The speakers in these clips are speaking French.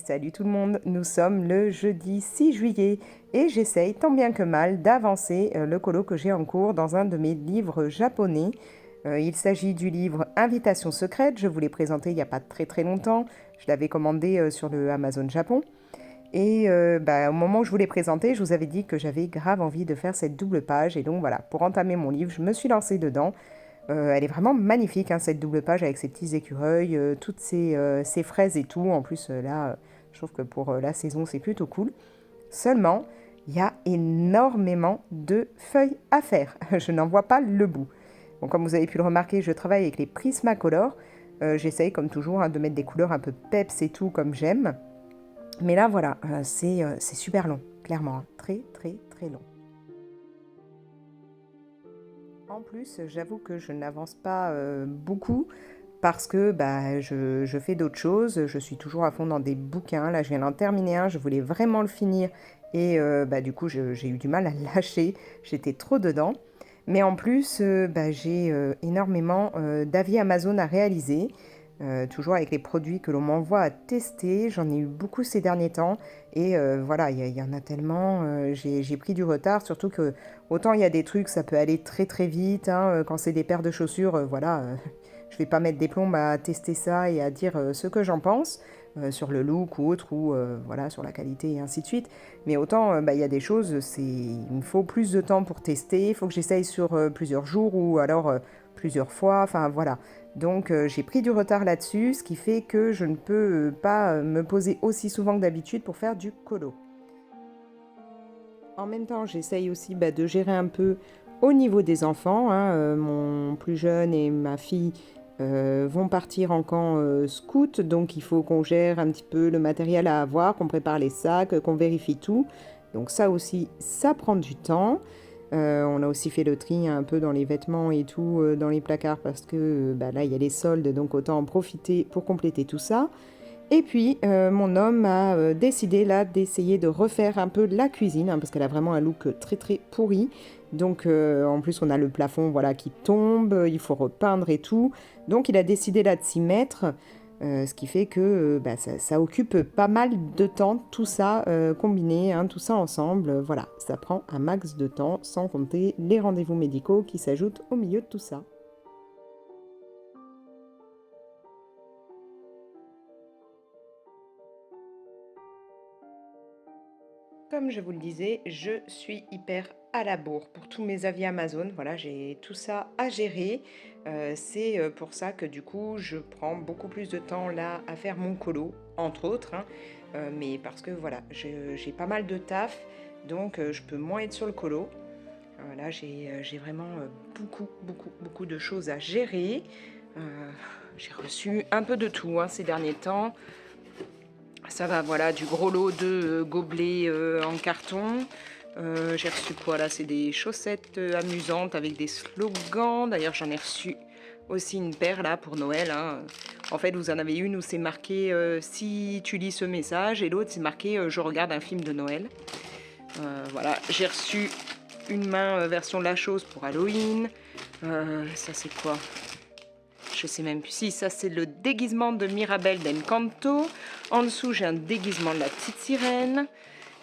Salut tout le monde, nous sommes le jeudi 6 juillet et j'essaye tant bien que mal d'avancer le colo que j'ai en cours dans un de mes livres japonais. Il s'agit du livre Invitation secrète, je vous l'ai présenté il n'y a pas très longtemps, je l'avais commandé sur le Amazon Japon. Et au moment où je vous l'ai présenté, je vous avais dit que j'avais grave envie de faire cette double page. Et donc voilà, pour entamer mon livre, je me suis lancée dedans. Elle est vraiment magnifique, hein, cette double page avec ses petits écureuils, toutes ces fraises et tout. En plus, là, je trouve que pour la saison, c'est plutôt cool. Seulement, il y a énormément de feuilles à faire. Je n'en vois pas le bout. Bon, comme vous avez pu le remarquer, je travaille avec les Prismacolor. J'essaye, comme toujours, hein, de mettre des couleurs un peu peps et tout, comme j'aime. Mais là, voilà, c'est super long, clairement. Hein. Très long. En plus, j'avoue que je n'avance pas beaucoup parce que je fais d'autres choses. Je suis toujours à fond dans des bouquins. Là, je viens d'en terminer un. Je voulais vraiment le finir. Et du coup, j'ai eu du mal à le lâcher. J'étais trop dedans. Mais en plus, j'ai énormément d'avis Amazon à réaliser. Toujours avec les produits que l'on m'envoie à tester. J'en ai eu beaucoup ces derniers temps. Et voilà, il y en a tellement. J'ai pris du retard. Surtout que autant il y a des trucs, ça peut aller très vite. Hein, quand c'est des paires de chaussures, voilà. Je vais pas mettre des plombes à tester ça et à dire ce que j'en pense. Sur le look ou autre, ou voilà, sur la qualité et ainsi de suite. Mais autant, il y a des choses, il me faut plus de temps pour tester. Il faut que j'essaye sur plusieurs jours ou alors plusieurs fois. Enfin, voilà. Donc j'ai pris du retard là-dessus, ce qui fait que je ne peux pas me poser aussi souvent que d'habitude pour faire du colo. En même temps, j'essaye aussi de gérer un peu au niveau des enfants. Hein. Mon plus jeune et ma fille vont partir en camp scout, donc il faut qu'on gère un petit peu le matériel à avoir, qu'on prépare les sacs, qu'on vérifie tout. Donc ça aussi, ça prend du temps. On a aussi fait le tri un peu dans les vêtements et tout, dans les placards, parce que là, il y a les soldes, donc autant en profiter pour compléter tout ça. Et puis, mon homme a décidé là d'essayer de refaire un peu la cuisine, hein, parce qu'elle a vraiment un look très pourri. Donc, en plus, on a le plafond voilà, qui tombe, il faut repeindre et tout. Donc, il a décidé là de s'y mettre, ce qui fait que ça occupe pas mal de temps, tout ça combiné, hein, tout ça ensemble. Voilà, ça prend un max de temps, sans compter les rendez-vous médicaux qui s'ajoutent au milieu de tout ça. Comme je vous le disais, je suis hyper à la bourre pour tous mes avis Amazon. Voilà, j'ai tout ça à gérer. C'est pour ça que du coup, je prends beaucoup plus de temps là à faire mon colo, entre autres. Hein. Mais parce que voilà, j'ai pas mal de taf, donc je peux moins être sur le colo. Là, j'ai vraiment beaucoup de choses à gérer. Euh, j'ai reçu un peu de tout hein, ces derniers temps. Ça va, voilà, du gros lot de gobelets en carton. J'ai reçu quoi là? C'est des chaussettes amusantes avec des slogans. D'ailleurs, j'en ai reçu aussi une paire là pour Noël. Hein. En fait, vous en avez une où c'est marqué si tu lis ce message et l'autre c'est marqué je regarde un film de Noël. Voilà, j'ai reçu une main version La Chose pour Halloween. Ça c'est quoi? Je sais même plus si ça c'est le déguisement de Mirabelle d'Encanto. En dessous j'ai un déguisement de la petite sirène.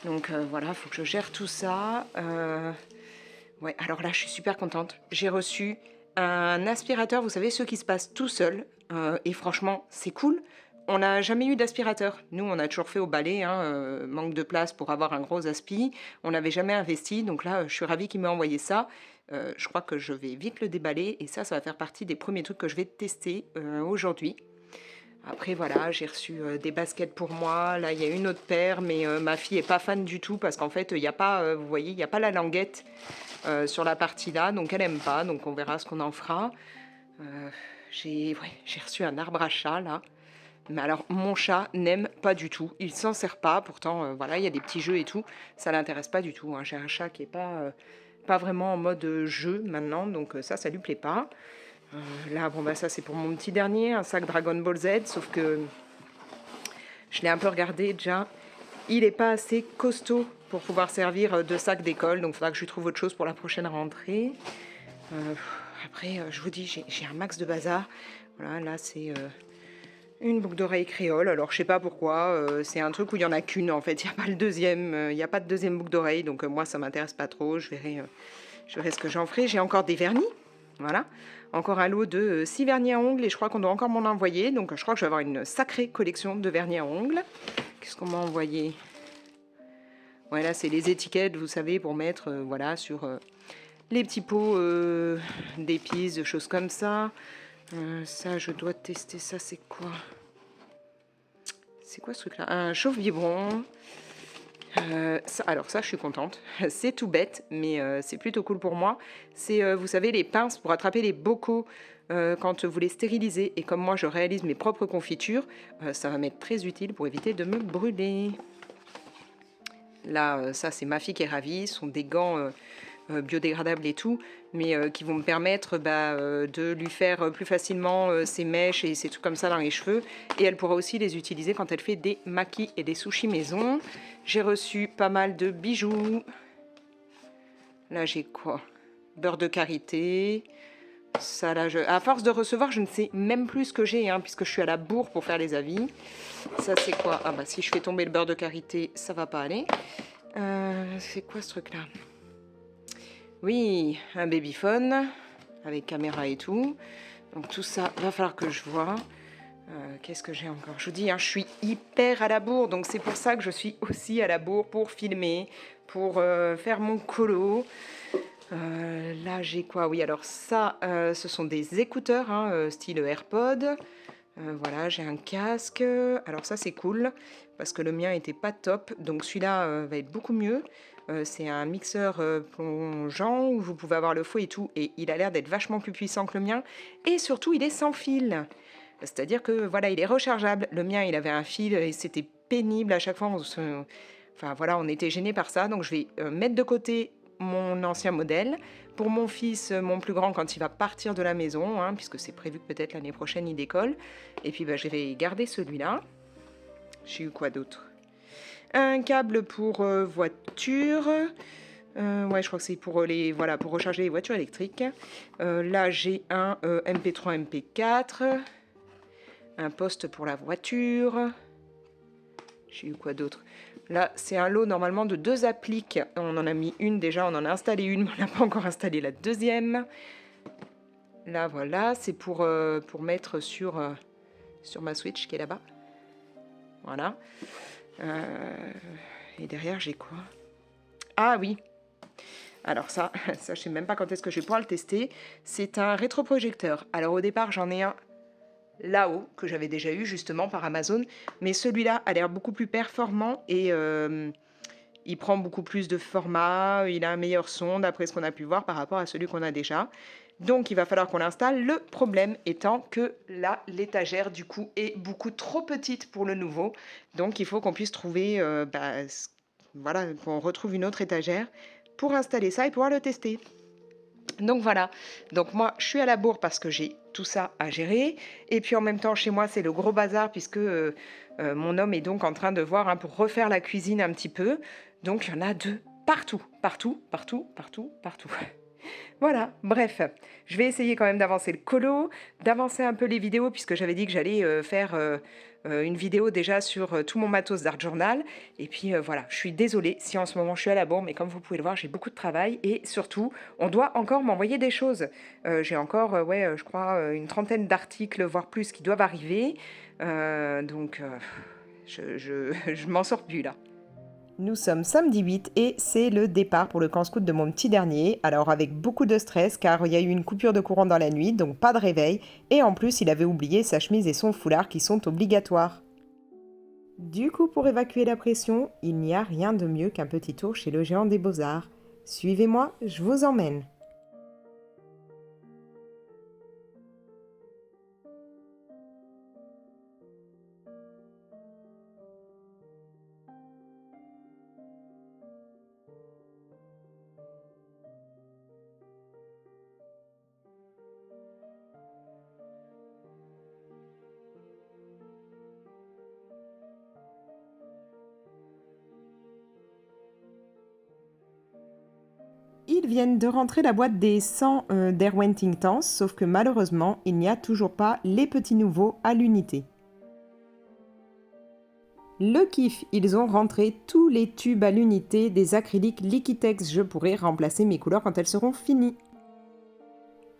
Donc voilà, il faut que je gère tout ça. Ouais, alors là je suis super contente. J'ai reçu un aspirateur, vous savez ceux qui se passent tout seuls. Et franchement c'est cool. On n'a jamais eu d'aspirateur. Nous, on a toujours fait au balai, hein, manque de place pour avoir un gros aspi. On n'avait jamais investi, donc là, je suis ravie qu'il m'ait envoyé ça. Je crois que je vais vite le déballer et ça va faire partie des premiers trucs que je vais tester aujourd'hui. Après, voilà, j'ai reçu des baskets pour moi. Là, il y a une autre paire, mais ma fille n'est pas fan du tout parce qu'en fait, il n'y a pas, vous voyez, il n'y a pas la languette sur la partie là, donc elle n'aime pas. Donc on verra ce qu'on en fera. J'ai reçu un arbre à chat là. Mais alors, mon chat n'aime pas du tout. Il s'en sert pas. Pourtant, voilà, il y a des petits jeux et tout. Ça l'intéresse pas du tout. Hein. J'ai un chat qui est pas vraiment en mode jeu maintenant. Donc ça lui plaît pas. Là, bon, ça, c'est pour mon petit dernier. Un sac Dragon Ball Z. Sauf que je l'ai un peu regardé déjà. Il est pas assez costaud pour pouvoir servir de sac d'école. Donc, il faudra que je lui trouve autre chose pour la prochaine rentrée. Après, je vous dis, j'ai un max de bazar. Voilà, là, c'est... Une boucle d'oreille créole, alors je sais pas pourquoi, c'est un truc où il y en a qu'une en fait, il y a pas le deuxième, il y a pas de deuxième boucle d'oreille, donc moi ça m'intéresse pas trop, je verrai ce que j'en ferai. J'ai encore des vernis, voilà, encore un lot de 6 vernis à ongles et je crois qu'on doit encore m'en envoyer, donc je crois que je vais avoir une sacrée collection de vernis à ongles. Qu'est-ce qu'on m'a envoyé? Voilà, c'est les étiquettes, vous savez, pour mettre voilà, sur les petits pots d'épices, de choses comme ça. Ça, je dois tester ça, c'est quoi? C'est quoi ce truc-là? Un chauffe-biberon. Alors ça, je suis contente. C'est tout bête, mais c'est plutôt cool pour moi. C'est, vous savez, les pinces pour attraper les bocaux quand vous les stérilisez. Et comme moi, je réalise mes propres confitures, ça va m'être très utile pour éviter de me brûler. Là, ça, c'est ma fille qui est ravie. Ce sont des gants biodégradables et tout, mais qui vont me permettre de lui faire plus facilement ses mèches et ses trucs comme ça dans les cheveux. Et elle pourra aussi les utiliser quand elle fait des maquis et des sushis maison. J'ai reçu pas mal de bijoux. Là, j'ai quoi? Beurre de karité. Ça, là, à force de recevoir, je ne sais même plus ce que j'ai, hein, puisque je suis à la bourre pour faire les avis. Ça, c'est quoi? Ah bah, si je fais tomber le beurre de karité, ça va pas aller. C'est quoi ce truc-là? Oui, un babyphone, avec caméra et tout. Donc tout ça, va falloir que je vois. Qu'est-ce que j'ai encore? Je vous dis, hein, je suis hyper à la bourre, donc c'est pour ça que je suis aussi à la bourre pour filmer, pour faire mon colo. Là, j'ai quoi? Oui, alors ça, ce sont des écouteurs, hein, style AirPod. Voilà, j'ai un casque. Alors ça, c'est cool, parce que le mien était pas top, donc celui-là va être beaucoup mieux. C'est un mixeur plongeant, où vous pouvez avoir le fouet et tout, et il a l'air d'être vachement plus puissant que le mien. Et surtout, il est sans fil. C'est-à-dire que, voilà, il est rechargeable. Le mien, il avait un fil, et c'était pénible à chaque fois. Enfin, voilà, on était gênés par ça, donc je vais mettre de côté mon ancien modèle. Pour mon fils, mon plus grand, quand il va partir de la maison, hein, puisque c'est prévu que peut-être l'année prochaine il décolle. Et puis je vais garder celui-là. J'ai eu quoi d'autre? Un câble pour voiture. Ouais, je crois que c'est pour voilà, pour recharger les voitures électriques. Là, j'ai un MP3, MP4. Un poste pour la voiture. J'ai eu quoi d'autre? Là, c'est un lot normalement de 2 appliques. On en a mis une déjà, on en a installé une, mais on n'a pas encore installé la deuxième. Là, voilà, c'est pour mettre sur ma Switch qui est là-bas. Voilà. Et derrière, j'ai quoi? Ah oui. Alors ça, je sais même pas quand est-ce que je vais pouvoir le tester. C'est un rétroprojecteur. Alors au départ, j'en ai un là-haut, que j'avais déjà eu justement par Amazon, mais celui-là a l'air beaucoup plus performant et il prend beaucoup plus de format, il a un meilleur son d'après ce qu'on a pu voir par rapport à celui qu'on a déjà. Donc il va falloir qu'on l'installe. Le problème étant que là, l'étagère du coup est beaucoup trop petite pour le nouveau. Donc il faut qu'on puisse trouver, voilà, qu'on retrouve une autre étagère pour installer ça et pouvoir le tester. Donc voilà, donc moi je suis à la bourre parce que j'ai tout ça à gérer et puis en même temps chez moi c'est le gros bazar puisque mon homme est donc en train de voir, hein, pour refaire la cuisine un petit peu, donc il y en a de partout, partout, partout, partout, partout. Voilà, bref, je vais essayer quand même d'avancer le colo, d'avancer un peu les vidéos puisque j'avais dit que j'allais faire une vidéo déjà sur tout mon matos d'Art Journal. Et puis voilà, je suis désolée si en ce moment je suis à la bourre, mais comme vous pouvez le voir, j'ai beaucoup de travail et surtout, on doit encore m'envoyer des choses. J'ai encore, je crois, une trentaine d'articles, voire plus, qui doivent arriver. Donc, je m'en sors plus là. Nous sommes samedi 8 et c'est le départ pour le camp scout de mon petit dernier. Alors avec beaucoup de stress car il y a eu une coupure de courant dans la nuit, donc pas de réveil. Et en plus il avait oublié sa chemise et son foulard qui sont obligatoires. Du coup pour évacuer la pression, il n'y a rien de mieux qu'un petit tour chez le géant des beaux-arts. Suivez-moi, je vous emmène. Ils viennent de rentrer la boîte des 100 d'Erwin Ting Tans, sauf que malheureusement, il n'y a toujours pas les petits nouveaux à l'unité. Le kiff, ils ont rentré tous les tubes à l'unité des acryliques Liquitex. Je pourrai remplacer mes couleurs quand elles seront finies.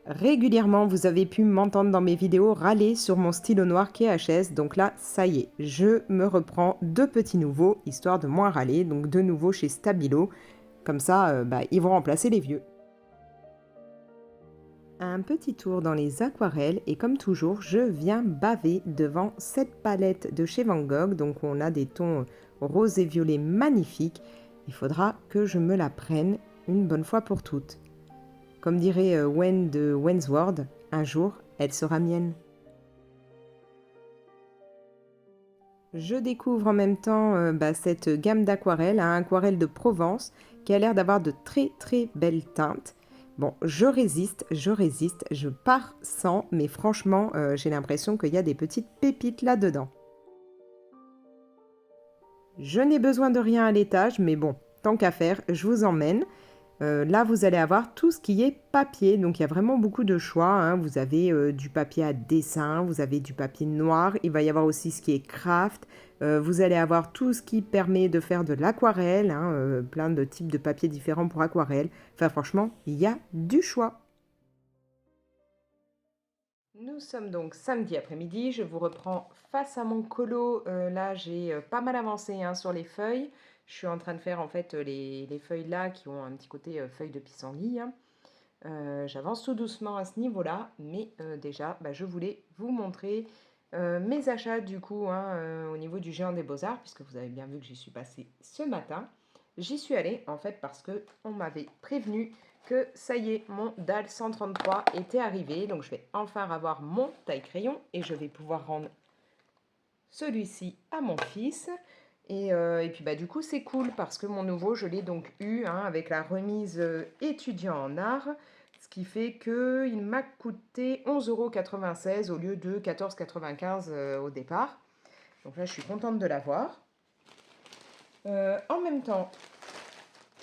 Régulièrement, vous avez pu m'entendre dans mes vidéos râler sur mon stylo noir KHS. Donc là, ça y est, je me reprends 2 petits nouveaux, histoire de moins râler. Donc 2 nouveaux chez Stabilo. Comme ça, ils vont remplacer les vieux. Un petit tour dans les aquarelles et comme toujours, je viens baver devant cette palette de chez Van Gogh. Donc on a des tons rose et violet magnifiques. Il faudra que je me la prenne une bonne fois pour toutes. Comme dirait Wen de Wensword, un jour, elle sera mienne. Je découvre en même temps cette gamme d'aquarelles, un aquarelle de Provence, qui a l'air d'avoir de très très belles teintes. Bon, je résiste, je pars sans, mais franchement, j'ai l'impression qu'il y a des petites pépites là-dedans. Je n'ai besoin de rien à l'étage, mais bon, tant qu'à faire, je vous emmène. Là, vous allez avoir tout ce qui est papier. Donc, il y a vraiment beaucoup de choix, hein. Vous avez du papier à dessin, vous avez du papier noir. Il va y avoir aussi ce qui est craft. Vous allez avoir tout ce qui permet de faire de l'aquarelle, hein, plein de types de papiers différents pour aquarelle. Enfin, franchement, il y a du choix. Nous sommes donc samedi après-midi. Je vous reprends face à mon colo. Là, j'ai pas mal avancé, hein, sur les feuilles. Je suis en train de faire en fait les feuilles là qui ont un petit côté feuille de pissenlit, hein. J'avance tout doucement à ce niveau-là, mais déjà, je voulais vous montrer mes achats du coup, hein, au niveau du Géant des Beaux-Arts, puisque vous avez bien vu que j'y suis passée ce matin. J'y suis allée en fait parce que on m'avait prévenu que ça y est, mon DAL 133 était arrivé. Donc je vais enfin avoir mon taille-crayon et je vais pouvoir rendre celui-ci à mon fils. Et puis du coup c'est cool parce que mon nouveau je l'ai donc eu, hein, avec la remise étudiant en art, ce qui fait qu'il m'a coûté 11,96 € au lieu de 14,95 € au départ. Donc là je suis contente de l'avoir. En même temps,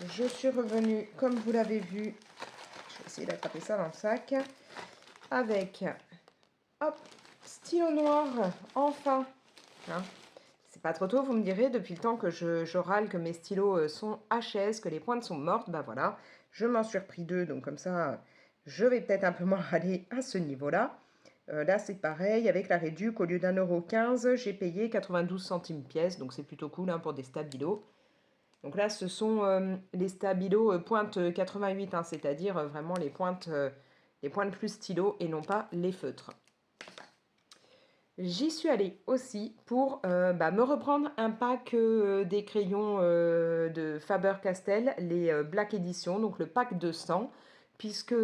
je suis revenue, comme vous l'avez vu, je vais essayer d'attraper ça dans le sac, avec, hop, stylo noir, enfin, hein. C'est pas trop tôt, vous me direz, depuis le temps que je râle que mes stylos sont HS, que les pointes sont mortes, voilà, je m'en suis repris 2, donc comme ça, je vais peut-être un peu moins râler à ce niveau-là. Là, c'est pareil, avec la réduc, au lieu d'1,15 €, j'ai payé 92 centimes pièce, donc c'est plutôt cool, hein, pour des stabilos. Donc là, ce sont les stabilos pointe 88, hein, c'est-à-dire vraiment les pointes plus stylo et non pas les feutres. J'y suis allée aussi pour me reprendre un pack des crayons de Faber-Castell, les Black Edition, donc le pack de 100, puisque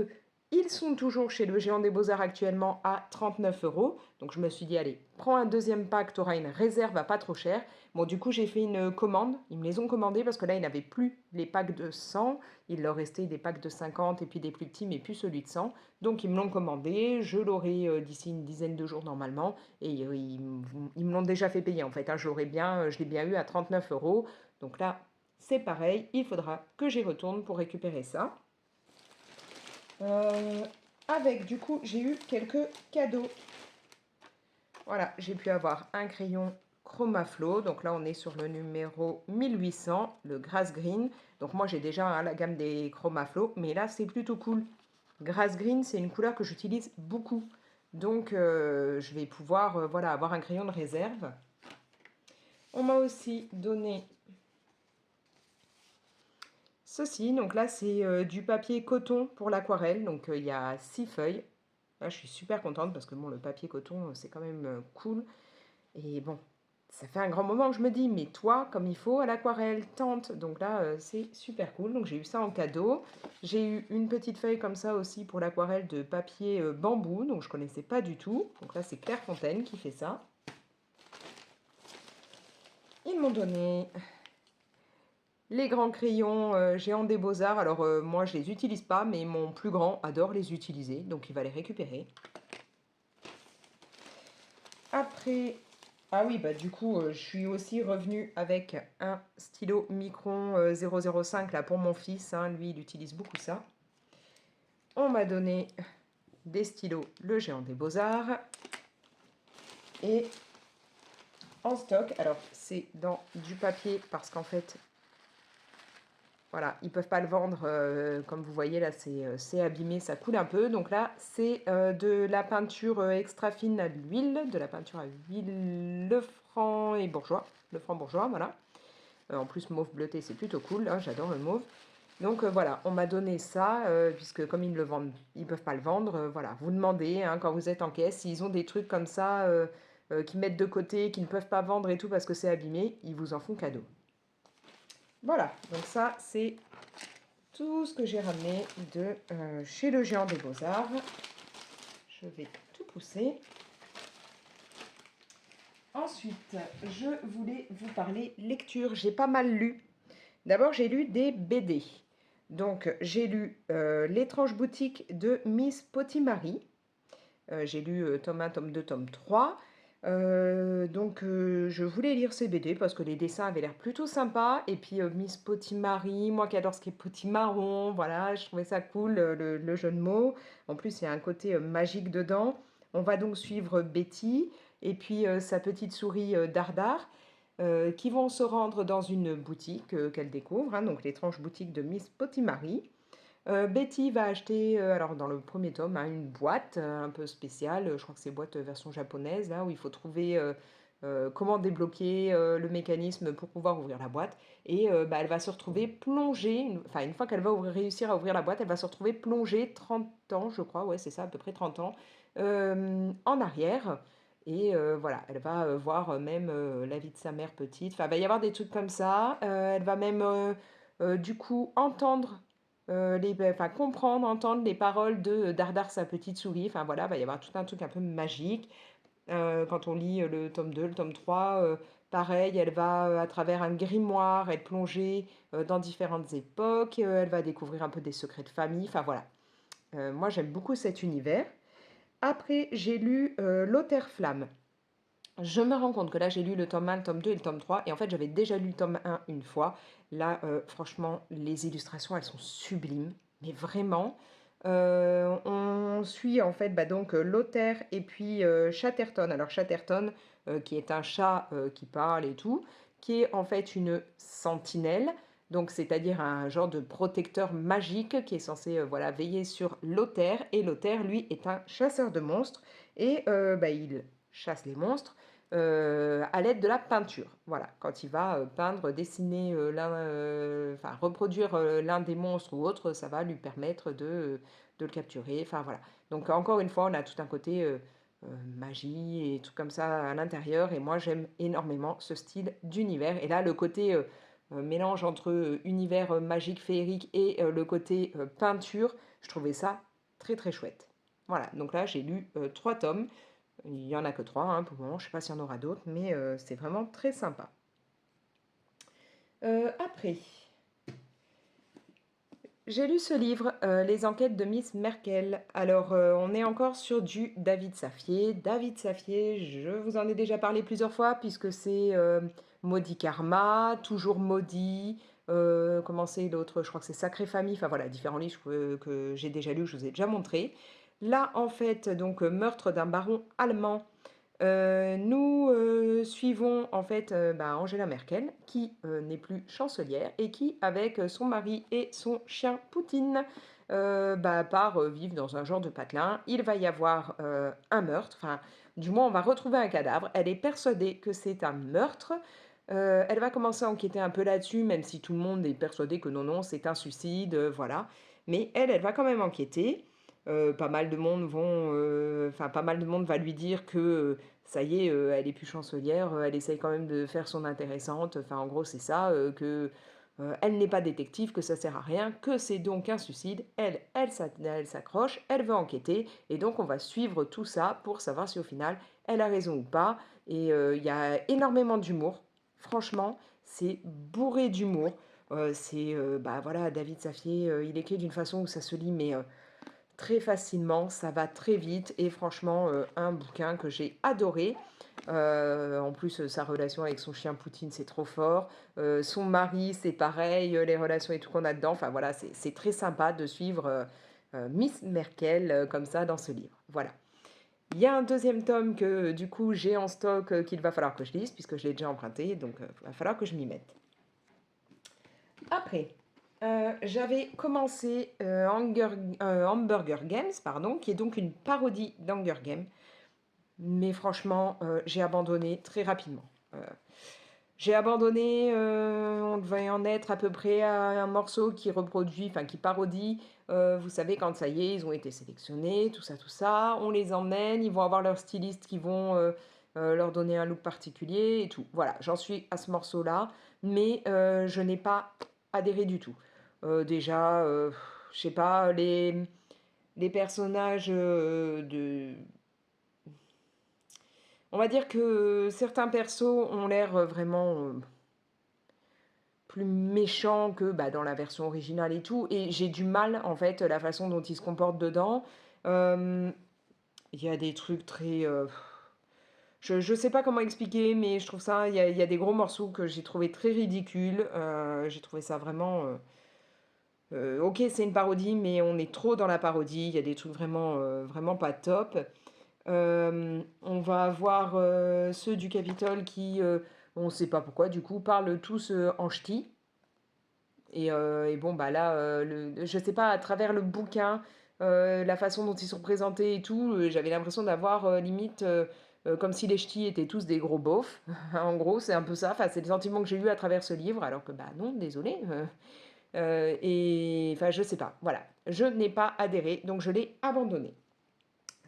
ils sont toujours chez le Géant des Beaux-Arts actuellement à 39 €. Donc je me suis dit, allez, prends un deuxième pack, tu auras une réserve à pas trop cher. Bon, du coup, j'ai fait une commande. Ils me les ont commandés parce que là, ils n'avaient plus les packs de 100. Il leur restait des packs de 50 et puis des plus petits, mais plus celui de 100. Donc, ils me l'ont commandé. Je l'aurai d'ici une dizaine de jours normalement. Et ils me l'ont déjà fait payer en fait, hein. Je l'ai bien eu à 39 €. Donc là, c'est pareil. Il faudra que j'y retourne pour récupérer ça. Avec, du coup, j'ai eu quelques cadeaux. Voilà, j'ai pu avoir un crayon Chromaflow. Donc là, on est sur le numéro 1800, le Grass Green. Donc moi, j'ai déjà, hein, la gamme des Chromaflow, mais là, c'est plutôt cool. Grass Green, c'est une couleur que j'utilise beaucoup. Donc, je vais pouvoir voilà, avoir un crayon de réserve. On m'a aussi donné ceci. Donc là, c'est du papier coton pour l'aquarelle. Donc, il y a 6 feuilles. Là, je suis super contente parce que bon, le papier coton, c'est quand même cool. Et bon, ça fait un grand moment que je me dis, mais toi, comme il faut, à l'aquarelle, tente. Donc là, c'est super cool. Donc j'ai eu ça en cadeau. J'ai eu une petite feuille comme ça aussi pour l'aquarelle de papier bambou. Donc je ne connaissais pas du tout. Donc là, c'est Claire Fontaine qui fait ça. Ils m'ont donné les grands crayons Géant des Beaux-Arts. Alors moi, je les utilise pas, mais mon plus grand adore les utiliser. Donc il va les récupérer. Après, ah oui, du coup, je suis aussi revenue avec un stylo Micron 005 là, pour mon fils, hein. Lui, il utilise beaucoup ça. On m'a donné des stylos Le Géant des Beaux-Arts. Et en stock. Alors, c'est dans du papier parce qu'en fait, voilà, ils peuvent pas le vendre. Comme vous voyez, là, c'est abîmé, ça coule un peu. Donc là, c'est de la peinture extra fine à l'huile, de la peinture à huile Lefranc et Bourgeois. Lefranc Bourgeois, voilà. En plus, mauve bleuté, c'est plutôt cool, hein, j'adore le mauve. Donc voilà, on m'a donné ça, puisque comme ils le vendent, ils peuvent pas le vendre, voilà. Vous demandez, hein, quand vous êtes en caisse, s'ils ont des trucs comme ça, qu'ils mettent de côté, qu'ils ne peuvent pas vendre et tout parce que c'est abîmé, ils vous en font cadeau. Voilà, donc ça, c'est tout ce que j'ai ramené de chez le Géant des Beaux-Arts. Je vais tout pousser. Ensuite, je voulais vous parler lecture. J'ai pas mal lu. D'abord, j'ai lu des BD. Donc, j'ai lu L'étrange boutique de Miss Potimari. J'ai lu tome 1, tome 2, tome 3. Je voulais lire ces BD parce que les dessins avaient l'air plutôt sympas. Et puis, Miss Potimari, moi qui adore ce qui est potimarron, voilà, je trouvais ça cool, le jeu de mots. En plus, il y a un côté magique dedans. On va donc suivre Betty et puis sa petite souris Dardar qui vont se rendre dans une boutique qu'elle découvre, hein, donc l'étrange boutique de Miss Potimari. Betty va acheter, alors dans le premier tome, hein, une boîte un peu spéciale, je crois que c'est boîte version japonaise, là, où il faut trouver comment débloquer le mécanisme pour pouvoir ouvrir la boîte. Et elle va se retrouver plongée, enfin une fois qu'elle va réussir à ouvrir la boîte, elle va se retrouver plongée 30 ans, je crois, ouais c'est ça, à peu près 30 ans, en arrière. Et voilà, elle va voir même la vie de sa mère petite. Enfin, il va y avoir des trucs comme ça. Elle va même, du coup, entendre enfin, comprendre, entendre les paroles de Dardar, sa petite souris. Enfin voilà, il va y avoir tout un truc un peu magique. Quand on lit le tome 2, le tome 3, pareil, elle va, à travers un grimoire, être plongée dans différentes époques. Elle va découvrir un peu des secrets de famille. Enfin voilà. Moi, j'aime beaucoup cet univers. Après, j'ai lu L'Auteur Flamme. Je me rends compte que là, j'ai lu le tome 1, le tome 2 et le tome 3. Et en fait, j'avais déjà lu le tome 1 une fois. Là, franchement, les illustrations, elles sont sublimes. Mais vraiment. On suit en fait donc Lothaire et puis Chatterton. Alors Chatterton, qui est un chat qui parle et tout, qui est en fait une sentinelle. Donc c'est-à-dire un genre de protecteur magique qui est censé voilà, veiller sur Lothaire. Et Lothaire, lui, est un chasseur de monstres. Et il chasse les monstres à l'aide de la peinture. Voilà, quand il va peindre, dessiner enfin reproduire l'un des monstres ou autre, ça va lui permettre de le capturer. Enfin voilà. Donc encore une fois, on a tout un côté magie et tout comme ça à l'intérieur. Et moi, j'aime énormément ce style d'univers. Et là, le côté mélange entre univers magique, féerique et le côté peinture, je trouvais ça très très chouette. Voilà, donc là j'ai lu 3 tomes. Il n'y en a que 3 hein, pour le moment, je ne sais pas s'il y en aura d'autres, mais c'est vraiment très sympa. Après, j'ai lu ce livre, Les enquêtes de Miss Merkel. Alors, on est encore sur du David Saffier. David Saffier, je vous en ai déjà parlé plusieurs fois, puisque c'est Maudit Karma, Toujours Maudit, comment c'est l'autre? Je crois que c'est Sacrée Famille. Enfin voilà, différents livres que j'ai déjà lus, je vous ai déjà montré. Là, en fait, donc, meurtre d'un baron allemand. Nous suivons en fait Angela Merkel, qui n'est plus chancelière et qui, avec son mari et son chien Poutine, part vivre dans un genre de patelin. Il va y avoir un meurtre, enfin, du moins, on va retrouver un cadavre. Elle est persuadée que c'est un meurtre. Elle va commencer à enquêter un peu là-dessus, même si tout le monde est persuadé que non, non, c'est un suicide, voilà. Mais elle va quand même enquêter. Pas mal de monde pas mal de monde va lui dire que ça y est, elle est plus chancelière, elle essaye quand même de faire son intéressante. Enfin, en gros, c'est ça, que elle n'est pas détective, que ça sert à rien, que c'est donc un suicide. Elle s'accroche, elle veut enquêter, et donc on va suivre tout ça pour savoir si au final elle a raison ou pas. Et il y a énormément d'humour. Franchement, c'est bourré d'humour. Voilà, David Saffier, il écrit d'une façon où ça se lit, mais très facilement, ça va très vite et franchement, un bouquin que j'ai adoré. En plus, sa relation avec son chien Poutine, c'est trop fort. Son mari, c'est pareil, les relations et tout qu'on a dedans. Enfin voilà, c'est très sympa de suivre Miss Merkel comme ça dans ce livre. Voilà. Il y a un deuxième tome que du coup j'ai en stock qu'il va falloir que je lise puisque je l'ai déjà emprunté, donc il va falloir que je m'y mette. Après, j'avais commencé Hamburger Games, pardon, qui est donc une parodie d'Hunger Games. Mais franchement, j'ai abandonné très rapidement. Euh, j'ai abandonné, on devait en être à peu près à un morceau qui reproduit, enfin qui parodie. Vous savez, quand ça y est, ils ont été sélectionnés, tout ça, on les emmène, ils vont avoir leurs stylistes qui vont leur donner un look particulier et tout. Voilà, j'en suis à ce morceau-là, mais je n'ai pas adhéré du tout. Déjà, je sais pas, les personnages on va dire que certains persos ont l'air vraiment plus méchants que bah, dans la version originale et tout. Et j'ai du mal, en fait, la façon dont ils se comportent dedans. Euh, Il y a des trucs très... je sais pas comment expliquer, mais je trouve ça... Il y a des gros morceaux que j'ai trouvé très ridicules. J'ai trouvé ça vraiment... ok, c'est une parodie, mais on est trop dans la parodie. Il y a des trucs vraiment, vraiment pas top. On va avoir ceux du Capitole qui, on ne sait pas pourquoi, du coup, parlent tous en ch'ti. Et bon, bah là, je sais pas, à travers le bouquin, la façon dont ils sont présentés et tout, j'avais l'impression d'avoir limite comme si les ch'tis étaient tous des gros beaufs. En gros, c'est un peu ça. Enfin, c'est le sentiment que j'ai eu à travers ce livre, alors que, bah non, désolé. Et enfin, je sais pas. Voilà. Je n'ai pas adhéré, donc je l'ai abandonné.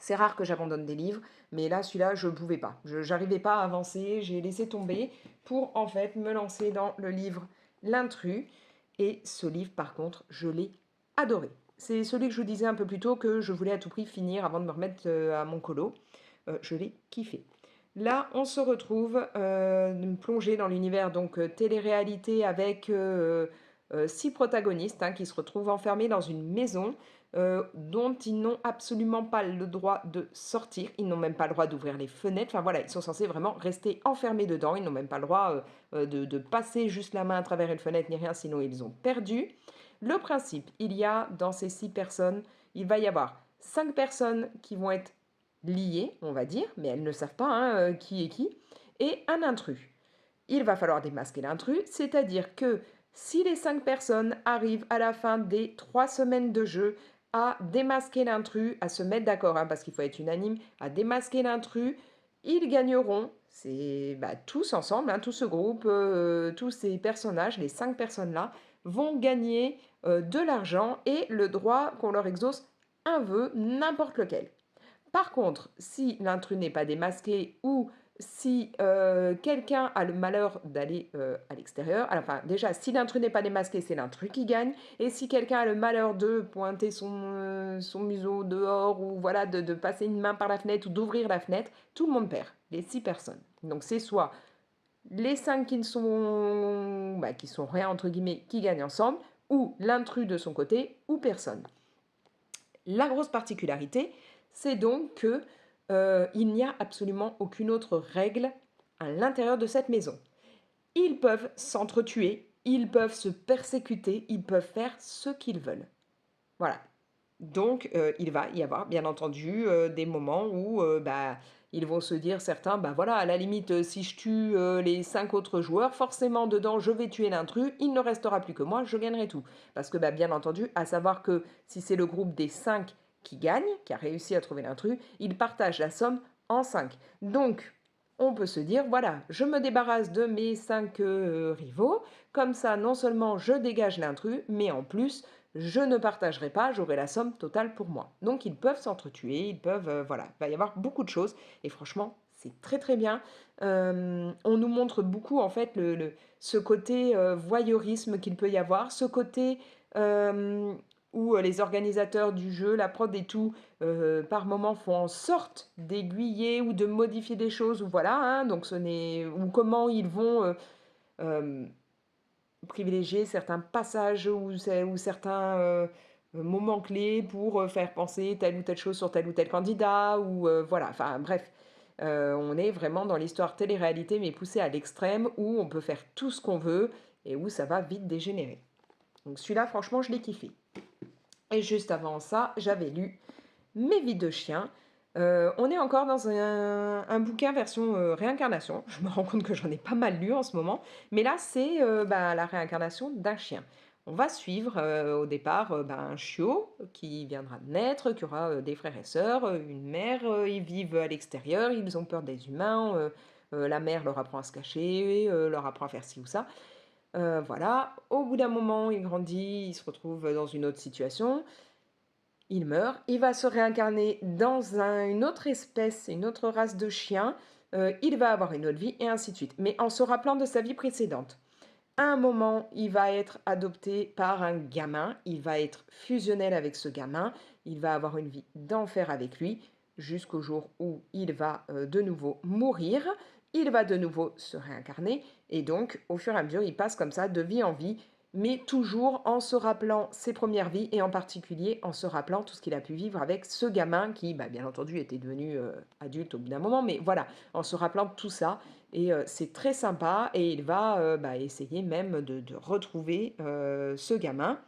C'est rare que j'abandonne des livres, mais là, celui-là, je ne pouvais pas. Je n'arrivais pas à avancer, j'ai laissé tomber pour en fait me lancer dans le livre L'intrus. Et ce livre, par contre, je l'ai adoré. C'est celui que je vous disais un peu plus tôt que je voulais à tout prix finir avant de me remettre à mon colo. Je l'ai kiffé. Là, on se retrouve plongé dans l'univers donc télé-réalité avec 6 protagonistes qui se retrouvent enfermés dans une maison dont ils n'ont absolument pas le droit de sortir. Ils n'ont même pas le droit d'ouvrir les fenêtres. Enfin voilà, ils sont censés vraiment rester enfermés dedans. Ils n'ont même pas le droit de passer juste la main à travers une fenêtre ni rien, sinon ils ont perdu. Le principe, il y a dans ces 6 personnes, il va y avoir 5 personnes qui vont être liées, on va dire, mais elles ne savent pas qui est qui, et un intrus. Il va falloir démasquer l'intrus, c'est-à-dire que si les 5 personnes arrivent à la fin des 3 semaines de jeu à démasquer l'intrus, à se mettre d'accord, parce qu'il faut être unanime, à démasquer l'intrus, ils gagneront, c'est tous ensemble, tout ce groupe, tous ces personnages, les 5 personnes-là, vont gagner de l'argent et le droit qu'on leur exauce un vœu, n'importe lequel. Par contre, si l'intrus n'est pas démasqué ou si quelqu'un a le malheur d'aller à l'extérieur, enfin déjà, si l'intrus n'est pas démasqué, c'est l'intrus qui gagne. Et si quelqu'un a le malheur de pointer son museau dehors ou voilà, de passer une main par la fenêtre ou d'ouvrir la fenêtre, tout le monde perd, les 6 personnes. Donc c'est soit les 5 qui sont rien entre guillemets, qui gagnent ensemble, ou l'intrus de son côté, ou personne. La grosse particularité, c'est donc que il n'y a absolument aucune autre règle à l'intérieur de cette maison. Ils peuvent s'entretuer, ils peuvent se persécuter, ils peuvent faire ce qu'ils veulent. Voilà. Donc, il va y avoir, bien entendu, des moments où ils vont se dire, certains, bah voilà, à la limite, si je tue les 5 autres joueurs, forcément, dedans, je vais tuer l'intrus, il ne restera plus que moi, je gagnerai tout. Parce que, bien entendu, à savoir que si c'est le groupe des 5 qui gagne, qui a réussi à trouver l'intrus, ils partagent la somme en 5. Donc, on peut se dire, voilà, je me débarrasse de mes 5 rivaux, comme ça, non seulement je dégage l'intrus, mais en plus, je ne partagerai pas, j'aurai la somme totale pour moi. Donc ils peuvent s'entretuer, ils peuvent, voilà, il va y avoir beaucoup de choses, et franchement, c'est très très bien. On nous montre beaucoup en fait ce côté voyeurisme qu'il peut y avoir, ce côté où les organisateurs du jeu, la prod et tout, par moments font en sorte d'aiguiller ou de modifier des choses, ou voilà, donc ce n'est, ou comment ils vont privilégier certains passages ou certains moments clés pour faire penser telle ou telle chose sur tel ou tel candidat, ou voilà, enfin bref. On est vraiment dans l'histoire télé-réalité, mais poussé à l'extrême, où on peut faire tout ce qu'on veut, et où ça va vite dégénérer. Donc celui-là, franchement, je l'ai kiffé. Et juste avant ça, j'avais lu Mes vies de chien, On est encore dans un bouquin version, réincarnation. Je me rends compte que j'en ai pas mal lu en ce moment, mais là, c'est, bah, la réincarnation d'un chien. On va suivre, au départ, bah, un chiot qui viendra de naître, qui aura, des frères et sœurs, une mère, ils vivent à l'extérieur, ils ont peur des humains, la mère leur apprend à se cacher, leur apprend à faire ci ou ça. Voilà. Au bout d'un moment, il grandit, il se retrouve dans une autre situation. Il meurt, il va se réincarner dans une autre espèce, une autre race de chien, il va avoir une autre vie et ainsi de suite, mais en se rappelant de sa vie précédente. À un moment, il va être adopté par un gamin, il va être fusionnel avec ce gamin, il va avoir une vie d'enfer avec lui, jusqu'au jour où il va de nouveau mourir, il va de nouveau se réincarner, et donc au fur et à mesure, il passe comme ça de vie en vie, mais toujours en se rappelant ses premières vies, et en particulier en se rappelant tout ce qu'il a pu vivre avec ce gamin qui, bah, bien entendu, était devenu adulte au bout d'un moment, mais voilà, en se rappelant de tout ça, et c'est très sympa et il va, bah, essayer même de retrouver, ce gamin.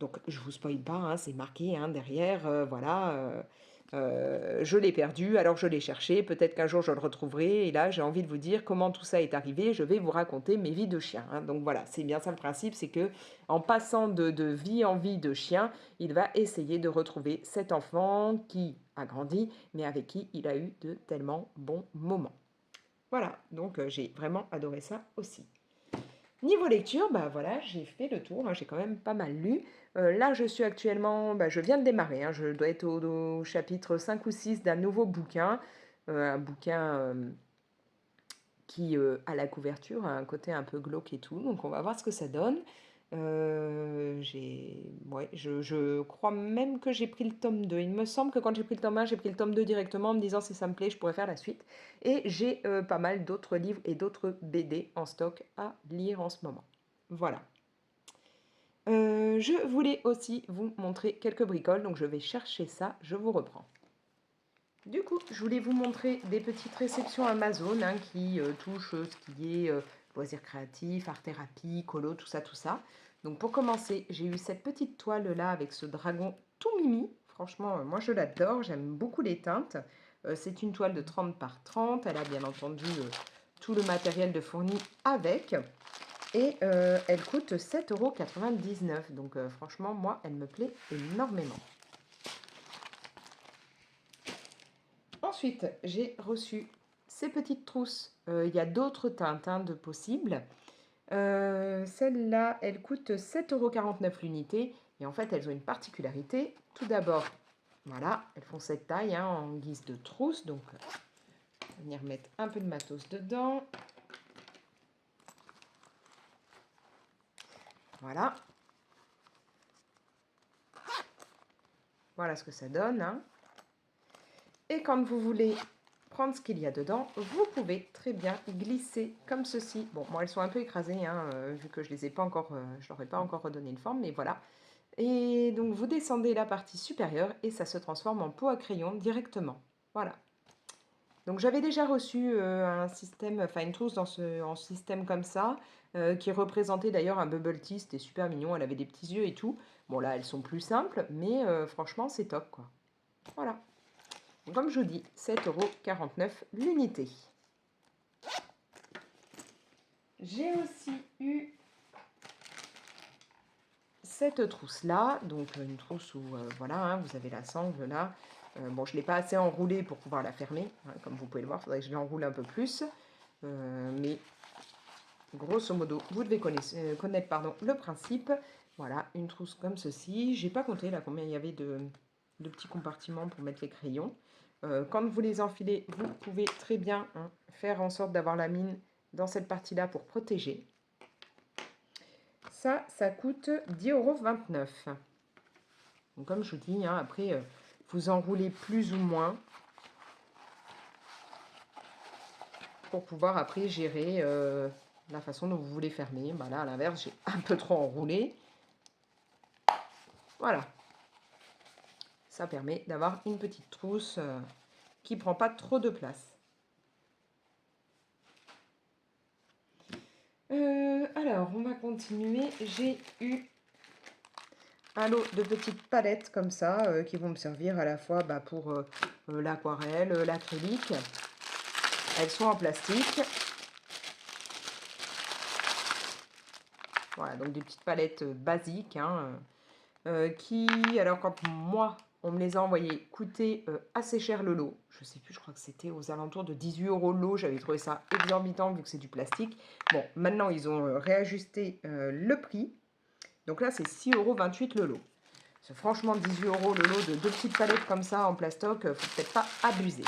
Donc je vous spoil pas, hein, c'est marqué, hein, derrière, voilà, je l'ai perdu, alors je l'ai cherché, peut-être qu'un jour je le retrouverai et là j'ai envie de vous dire comment tout ça est arrivé, je vais vous raconter mes vies de chien, hein. Donc voilà, c'est bien ça le principe, c'est que en passant de vie en vie de chien, il va essayer de retrouver cet enfant qui a grandi, mais avec qui il a eu de tellement bons moments. Voilà, donc j'ai vraiment adoré ça aussi. Niveau lecture, bah voilà, j'ai fait le tour, hein, j'ai quand même pas mal lu. Là, je suis actuellement, bah, je viens de démarrer, hein, je dois être au chapitre 5 ou 6 d'un nouveau bouquin. Un bouquin qui, à la couverture, a un côté un peu glauque et tout, donc on va voir ce que ça donne. Ouais, je crois même que j'ai pris le tome 2. Il me semble que quand j'ai pris le tome 1, j'ai pris le tome 2 directement en me disant si ça me plaît, je pourrais faire la suite. Et j'ai pas mal d'autres livres et d'autres BD en stock à lire en ce moment. Voilà. Je voulais aussi vous montrer quelques bricoles, donc je vais chercher ça, je vous reprends. Du coup, je voulais vous montrer des petites réceptions Amazon, hein, qui touchent ce qui est loisirs créatifs, art-thérapie, colo, tout ça, tout ça. Donc pour commencer, j'ai eu cette petite toile là avec ce dragon tout mimi. Franchement, moi je l'adore, j'aime beaucoup les teintes. C'est une toile de 30 par 30. Elle a bien entendu tout le matériel de fourni avec. Et elle coûte 7,99 €. Donc franchement, moi, elle me plaît énormément. Ensuite, j'ai reçu ces petites trousses. Il y a d'autres teintes, hein, de possibles. Celles-là, elles coûtent 7,49 € l'unité. Et en fait, elles ont une particularité. Tout d'abord, voilà, elles font cette taille, hein, en guise de trousse. Donc, on va venir mettre un peu de matos dedans. Voilà. Voilà ce que ça donne, hein. Et quand vous voulez prendre ce qu'il y a dedans, vous pouvez très bien glisser comme ceci. Bon, moi elles sont un peu écrasées, hein, vu que je les ai pas encore, je leur ai pas encore redonné une forme, mais voilà. Et donc vous descendez la partie supérieure et ça se transforme en pot à crayon directement. Voilà. Donc j'avais déjà reçu un système, enfin une trousse en système comme ça, qui représentait d'ailleurs un bubble tea, c'était super mignon, elle avait des petits yeux et tout. Bon là elles sont plus simples, mais franchement c'est top quoi. Voilà. Comme je vous dis, 7,49 € l'unité. J'ai aussi eu cette trousse-là, donc une trousse où, voilà, hein, vous avez la sangle là. Bon, je ne l'ai pas assez enroulée pour pouvoir la fermer, hein, comme vous pouvez le voir, il faudrait que je l'enroule un peu plus. Mais grosso modo, vous devez connaître pardon, le principe. Voilà, une trousse comme ceci. J'ai pas compté là combien il y avait de petits compartiments pour mettre les crayons. Quand vous les enfilez, vous pouvez très bien, hein, faire en sorte d'avoir la mine dans cette partie-là pour protéger. Ça coûte 10,29 €. Donc comme je vous dis, hein, après, vous enroulez plus ou moins pour pouvoir après gérer la façon dont vous voulez fermer. Bah là, à l'inverse, j'ai un peu trop enroulé. Voilà. Ça permet d'avoir une petite trousse qui ne prend pas trop de place. Alors, on va continuer. J'ai eu un lot de petites palettes comme ça qui vont me servir à la fois pour l'aquarelle, l'acrylique. Elles sont en plastique. Voilà, donc des petites palettes basiques hein, qui, alors quand moi, on me les a envoyées, coûtaient assez cher le lot. Je sais plus, je crois que c'était aux alentours de 18 € le lot. J'avais trouvé ça exorbitant vu que c'est du plastique. Bon, maintenant, ils ont réajusté le prix. Donc là, c'est 6,28 € le lot. Franchement, 18 € le lot de deux petites palettes comme ça en plastoc, faut peut-être pas abuser.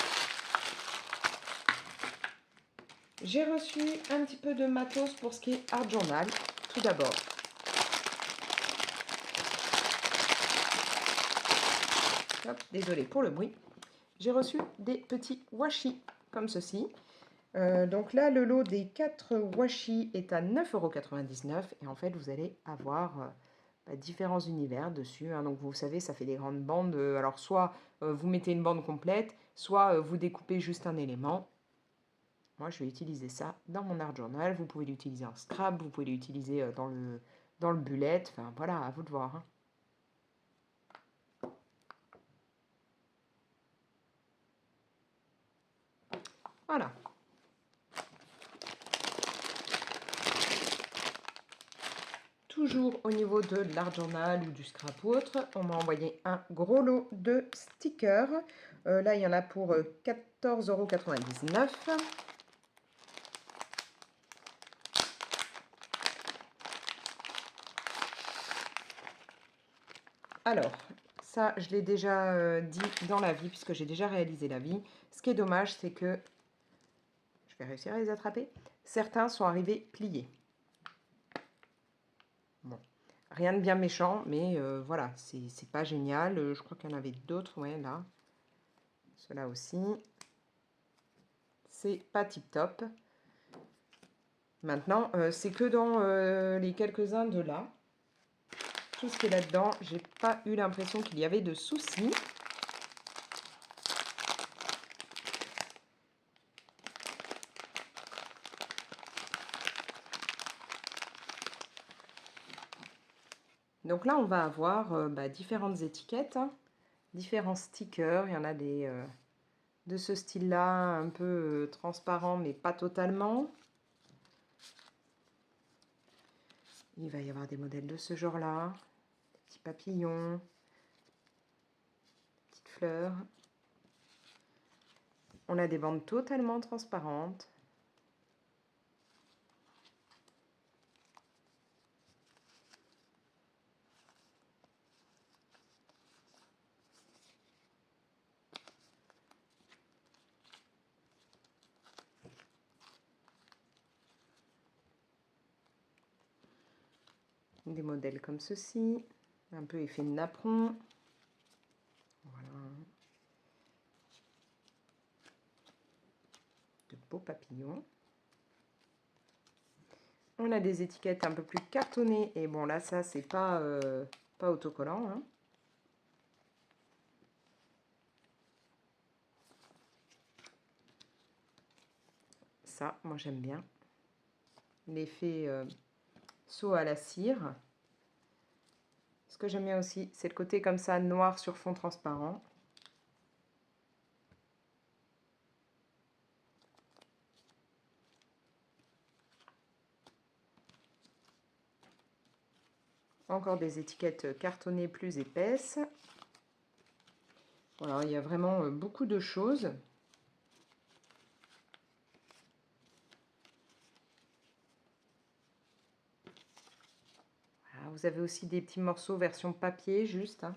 J'ai reçu un petit peu de matos pour ce qui est art journal. Tout d'abord, désolé pour le bruit. J'ai reçu des petits washi comme ceci. Donc là, le lot des 4 washi est à 9,99 € et en fait, vous allez avoir différents univers dessus. Hein. Donc vous savez, ça fait des grandes bandes. Alors soit vous mettez une bande complète, soit vous découpez juste un élément. Moi, je vais utiliser ça dans mon art journal. Vous pouvez l'utiliser en scrap, vous pouvez l'utiliser dans le bullet. Enfin, voilà, à vous de voir. Hein. Voilà. Toujours au niveau de l'art journal ou du scrap ou autre, on m'a envoyé un gros lot de stickers. Là, il y en a pour 14,99 €. Alors, ça, je l'ai déjà dit dans la vie, puisque j'ai déjà réalisé la vie. Ce qui est dommage, c'est que, je vais réussir à les attraper, certains sont arrivés pliés. Bon, rien de bien méchant, mais voilà, c'est pas génial. Je crois qu'il y en avait d'autres, ouais, là. Ceux-là aussi. C'est pas tip-top. Maintenant, c'est que dans les quelques-uns de là. Tout ce qui est là-dedans, j'ai pas eu l'impression qu'il y avait de soucis. Donc là, on va avoir différentes étiquettes, hein, différents stickers. Il y en a des de ce style-là, un peu transparent, mais pas totalement. Il va y avoir des modèles de ce genre-là, des petits papillons, des petites fleurs. On a des bandes totalement transparentes. Des modèles comme ceci, un peu effet napperon. Voilà. De beaux papillons. On a des étiquettes un peu plus cartonnées. Et bon, là, ça, c'est pas autocollant. Hein. Ça, moi, j'aime bien. L'effet saut à la cire. Ce que j'aime bien aussi, c'est le côté comme ça, noir sur fond transparent. Encore des étiquettes cartonnées plus épaisses. Voilà, il y a vraiment beaucoup de choses. Voilà, vous avez aussi des petits morceaux version papier juste, hein,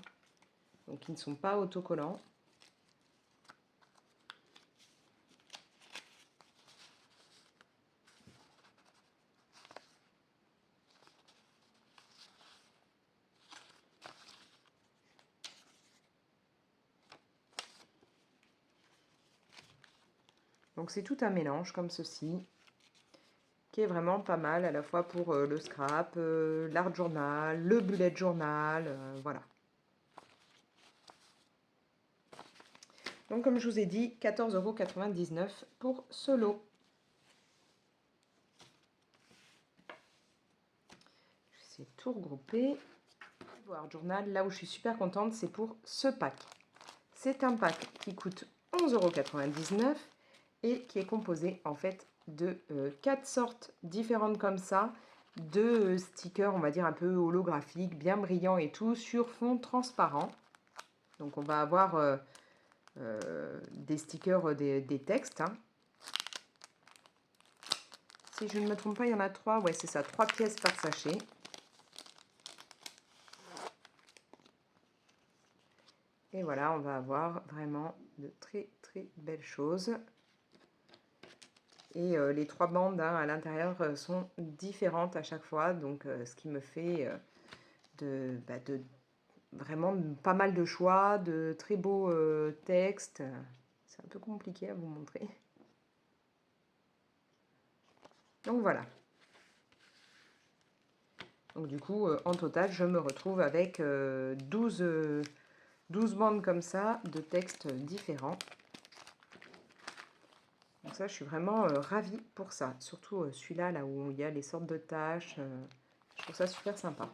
donc qui ne sont pas autocollants. Donc c'est tout un mélange comme ceci, qui est vraiment pas mal à la fois pour le scrap, l'art journal, le bullet journal, voilà. Donc comme je vous ai dit, 14,99 € pour ce lot. Je vais essayer de tout regrouper. Niveau Art Journal, là où je suis super contente, c'est pour ce pack. C'est un pack qui coûte 11,99 € et qui est composé en fait de 4 sortes différentes comme ça, de stickers, on va dire un peu holographiques, bien brillants et tout, sur fond transparent. Donc on va avoir des stickers, des textes. Hein. Si je ne me trompe pas, il y en a 3. Ouais, c'est ça, 3 pièces par sachet. Et voilà, on va avoir vraiment de très très belles choses. Et les 3 bandes hein, à l'intérieur sont différentes à chaque fois. Donc ce qui me fait de vraiment pas mal de choix, de très beaux textes. C'est un peu compliqué à vous montrer. Donc voilà. Donc du coup, en total, je me retrouve avec 12 bandes comme ça de textes différents. Donc ça, je suis vraiment ravie pour ça. Surtout celui-là, là où il y a les sortes de tâches. Je trouve ça super sympa.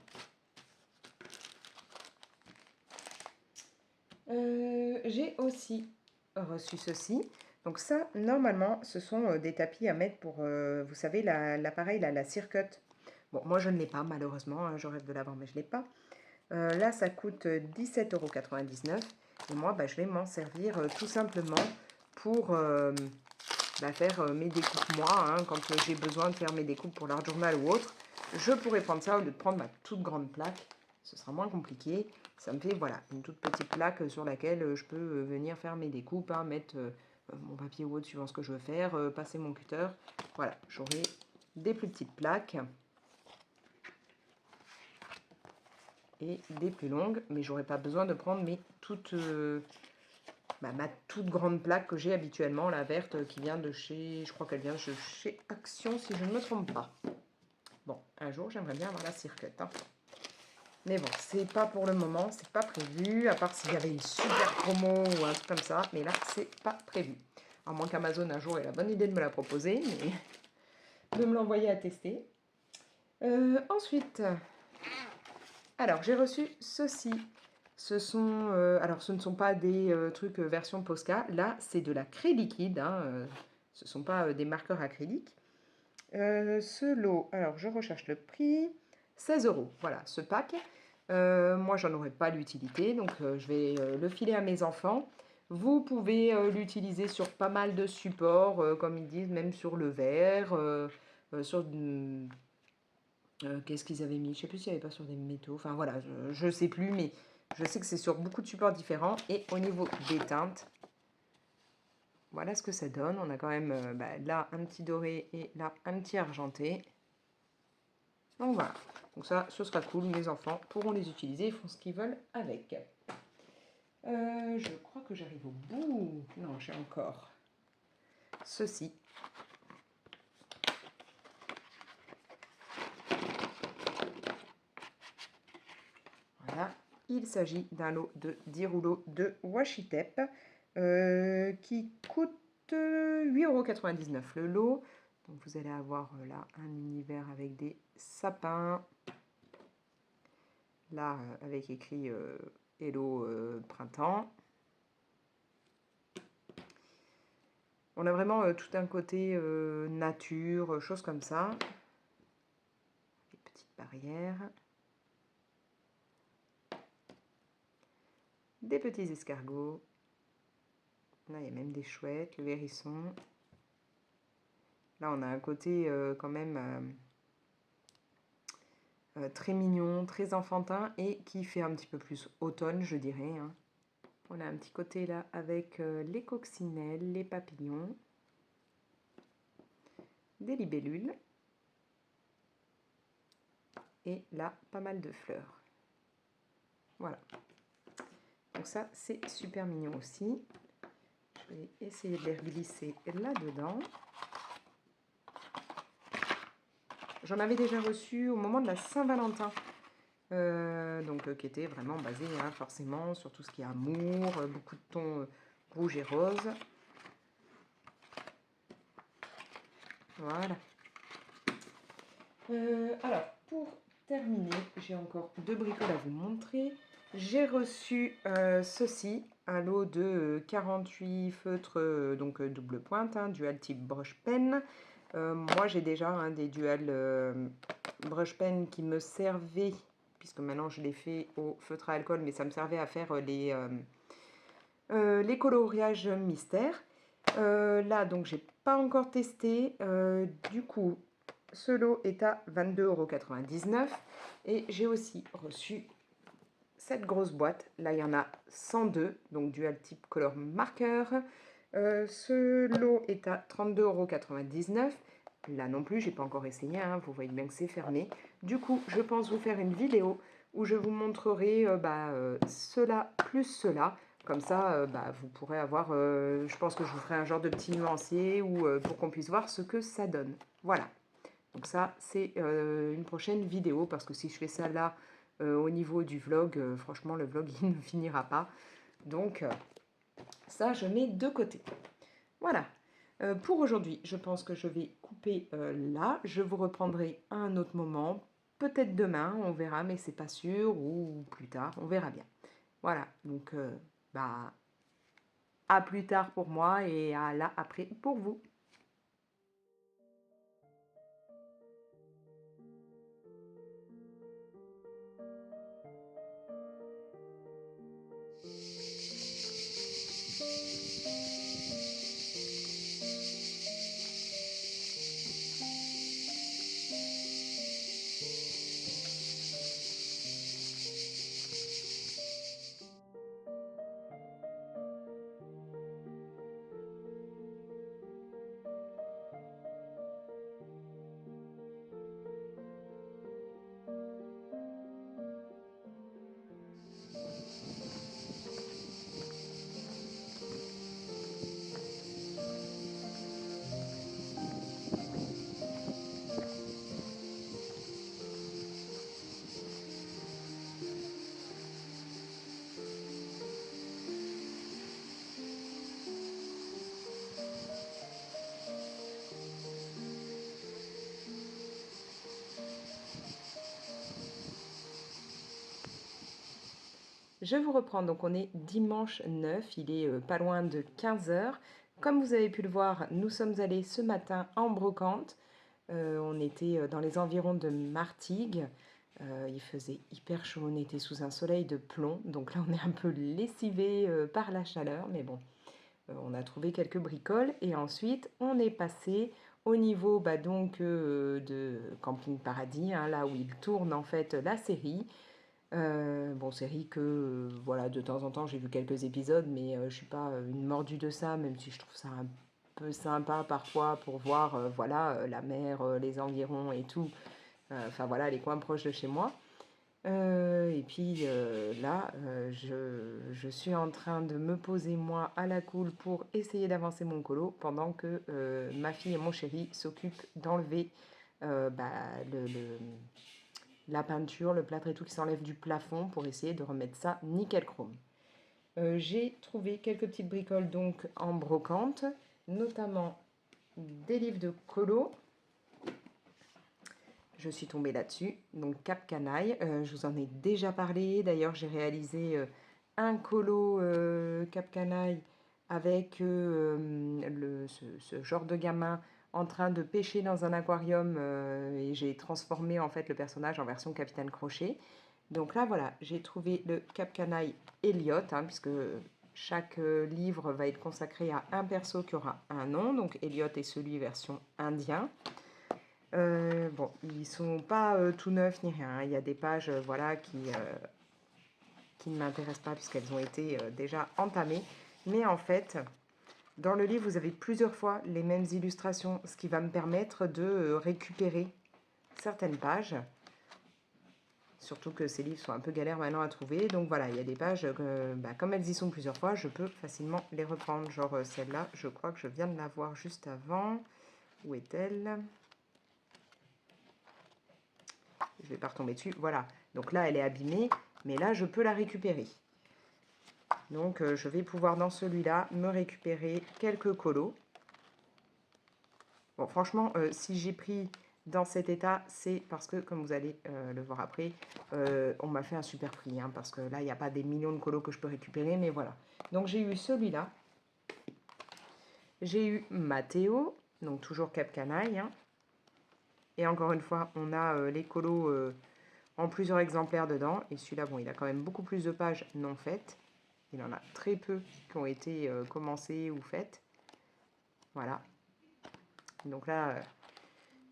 J'ai aussi reçu ceci. Donc ça, normalement, ce sont des tapis à mettre pour, vous savez, l'appareil, la Circut. Bon, moi, je ne l'ai pas, malheureusement. Hein, je rêve de l'avoir, mais je ne l'ai pas. Là, ça coûte 17,99 €. Et moi, je vais m'en servir tout simplement pour faire mes découpes moi. Hein, quand j'ai besoin de faire mes découpes pour l'art journal ou autre, je pourrais prendre ça au lieu de prendre ma toute grande plaque. Ce sera moins compliqué. Ça me fait voilà, une toute petite plaque sur laquelle je peux venir faire mes découpes, hein, mettre mon papier ou autre suivant ce que je veux faire, passer mon cutter. Voilà, j'aurai des plus petites plaques. Et des plus longues, mais j'aurais pas besoin de prendre mes ma toute grande plaque que j'ai habituellement, la verte qui vient de chez, je crois qu'elle vient de chez Action si je ne me trompe pas. Bon, un jour j'aimerais bien avoir la Circut. Hein. Mais bon, c'est pas pour le moment, c'est pas prévu, à part s'il y avait une super promo ou un truc comme ça, mais là c'est pas prévu. À moins qu'Amazon un jour ait la bonne idée de me la proposer, mais de me l'envoyer à tester. Ensuite, alors, j'ai reçu ceci. Alors, ce ne sont pas des trucs version Posca. Là, c'est de la craie liquide. Hein, ce ne sont pas des marqueurs acryliques. Ce lot, alors je recherche le prix. 16 €. Voilà, ce pack. Moi, j'en aurais pas l'utilité. Donc, je vais le filer à mes enfants. Vous pouvez l'utiliser sur pas mal de supports, comme ils disent, même sur le verre, sur qu'est-ce qu'ils avaient mis? Je sais plus s'il n'y avait pas sur des métaux. Enfin voilà, je sais plus, mais je sais que c'est sur beaucoup de supports différents. Et au niveau des teintes, voilà ce que ça donne. On a quand même là un petit doré et là un petit argenté. Donc voilà. Donc ça, ce sera cool. Mes enfants pourront les utiliser. Ils font ce qu'ils veulent avec. Je crois que j'arrive au bout. Non, j'ai encore ceci. Voilà, il s'agit d'un lot de 10 rouleaux de washi tape qui coûte 8,99 € le lot. Donc vous allez avoir là un univers avec des sapins. Là avec écrit Hello printemps. On a vraiment tout un côté nature, choses comme ça. Des petites barrières. Des petits escargots. Là, il y a même des chouettes, le hérisson. Là, on a un côté quand même très mignon, très enfantin et qui fait un petit peu plus automne, je dirais. Hein. On a un petit côté là avec les coccinelles, les papillons, des libellules et là, pas mal de fleurs. Voilà. Donc ça, c'est super mignon aussi. Je vais essayer de les glisser là-dedans. J'en avais déjà reçu au moment de la Saint-Valentin. Donc qui était vraiment basé hein, forcément sur tout ce qui est amour, beaucoup de tons rouge et rose. Voilà. Alors, pour terminé. J'ai encore 2 bricoles à vous montrer. J'ai reçu ceci, un lot de 48 feutres donc double pointe, hein, dual type brush pen. Moi j'ai déjà des dual brush pen qui me servaient, puisque maintenant je les fais au feutre à alcool, mais ça me servait à faire les coloriages mystères. Là donc j'ai pas encore testé. Du coup ce lot est à 22,99 € et j'ai aussi reçu cette grosse boîte. Là, il y en a 102, donc dual type color marker. Ce lot est à 32,99 €. Là non plus, j'ai pas encore essayé, hein, vous voyez bien que c'est fermé. Du coup, je pense vous faire une vidéo où je vous montrerai cela plus cela. Comme ça, vous pourrez avoir, je pense que je vous ferai un genre de petit nuancier ou pour qu'on puisse voir ce que ça donne. Voilà. Donc ça, c'est une prochaine vidéo, parce que si je fais ça là, au niveau du vlog, franchement, le vlog, il ne finira pas. Donc, ça, je mets de côté. Voilà. Pour aujourd'hui, je pense que je vais couper là. Je vous reprendrai à un autre moment. Peut-être demain, on verra, mais c'est pas sûr, ou plus tard, on verra bien. Voilà, donc, à plus tard pour moi et à là après pour vous. Je vous reprends, donc on est dimanche 9, il est pas loin de 15 h. Comme vous avez pu le voir, nous sommes allés ce matin en brocante. On était dans les environs de Martigues. Il faisait hyper chaud, on était sous un soleil de plomb. Donc là, on est un peu lessivé par la chaleur, mais bon, on a trouvé quelques bricoles. Et ensuite, on est passé au niveau de Camping Paradis, hein, là où il tourne en fait la série. Bon, série que, voilà, de temps en temps, j'ai vu quelques épisodes, mais je suis pas une mordue de ça, même si je trouve ça un peu sympa parfois pour voir, voilà, la mer, les environs et tout. Enfin voilà, les coins proches de chez moi. Et puis là, je suis en train de me poser moi à la cool pour essayer d'avancer mon colo pendant que ma fille et mon chéri s'occupent d'enlever la peinture, le plâtre et tout qui s'enlève du plafond pour essayer de remettre ça nickel chrome. J'ai trouvé quelques petites bricoles donc en brocante, notamment des livres de colo. Je suis tombée là-dessus, donc Cap Canaille. Je vous en ai déjà parlé. D'ailleurs, j'ai réalisé un colo Cap Canaille avec ce genre de gamin en train de pêcher dans un aquarium et j'ai transformé en fait le personnage en version Capitaine Crochet. Donc là, voilà, j'ai trouvé le Cap Canaille Elliot, hein, puisque chaque livre va être consacré à un perso qui aura un nom. Donc Elliot est celui version indien. Bon, ils sont pas tout neufs ni rien, hein. Il y a des pages voilà, qui ne m'intéressent pas puisqu'elles ont été déjà entamées. Mais en fait, dans le livre, vous avez plusieurs fois les mêmes illustrations, ce qui va me permettre de récupérer certaines pages. Surtout que ces livres sont un peu galères maintenant à trouver. Donc voilà, il y a des pages, comme elles y sont plusieurs fois, je peux facilement les reprendre. Genre celle-là, je crois que je viens de la voir juste avant. Où est-elle ? Je ne vais pas retomber dessus. Voilà. Donc là, elle est abîmée, mais là, je peux la récupérer. Donc, je vais pouvoir, dans celui-là, me récupérer quelques colos. Bon, franchement, si j'ai pris dans cet état, c'est parce que, comme vous allez le voir après, on m'a fait un super prix, hein, parce que là, il n'y a pas des millions de colos que je peux récupérer, mais voilà. Donc, j'ai eu celui-là. J'ai eu Matteo, donc toujours Cap Canaille, hein. Et encore une fois, on a les colos en plusieurs exemplaires dedans. Et celui-là, bon, il a quand même beaucoup plus de pages non faites. Il en a très peu qui ont été commencées ou faites. Voilà. Donc là,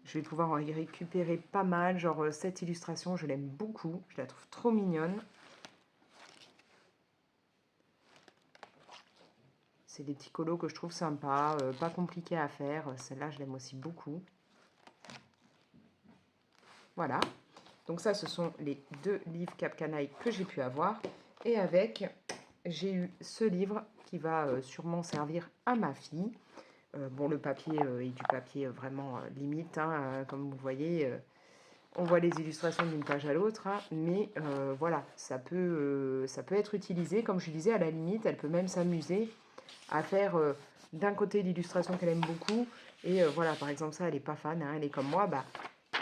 je vais pouvoir en y récupérer pas mal. Genre, cette illustration, je l'aime beaucoup. Je la trouve trop mignonne. C'est des petits colos que je trouve sympas, pas compliqués à faire. Celle-là, je l'aime aussi beaucoup. Voilà. Donc ça, ce sont les 2 livres Cap Canaille que j'ai pu avoir. Et avec, j'ai eu ce livre qui va sûrement servir à ma fille. Bon, le papier est du papier vraiment limite, hein, comme vous voyez. On voit les illustrations d'une page à l'autre, hein, mais voilà, ça peut être utilisé. Comme je disais, à la limite, elle peut même s'amuser à faire d'un côté l'illustration qu'elle aime beaucoup. Et voilà, par exemple, ça, elle n'est pas fan, hein, elle est comme moi. Bah,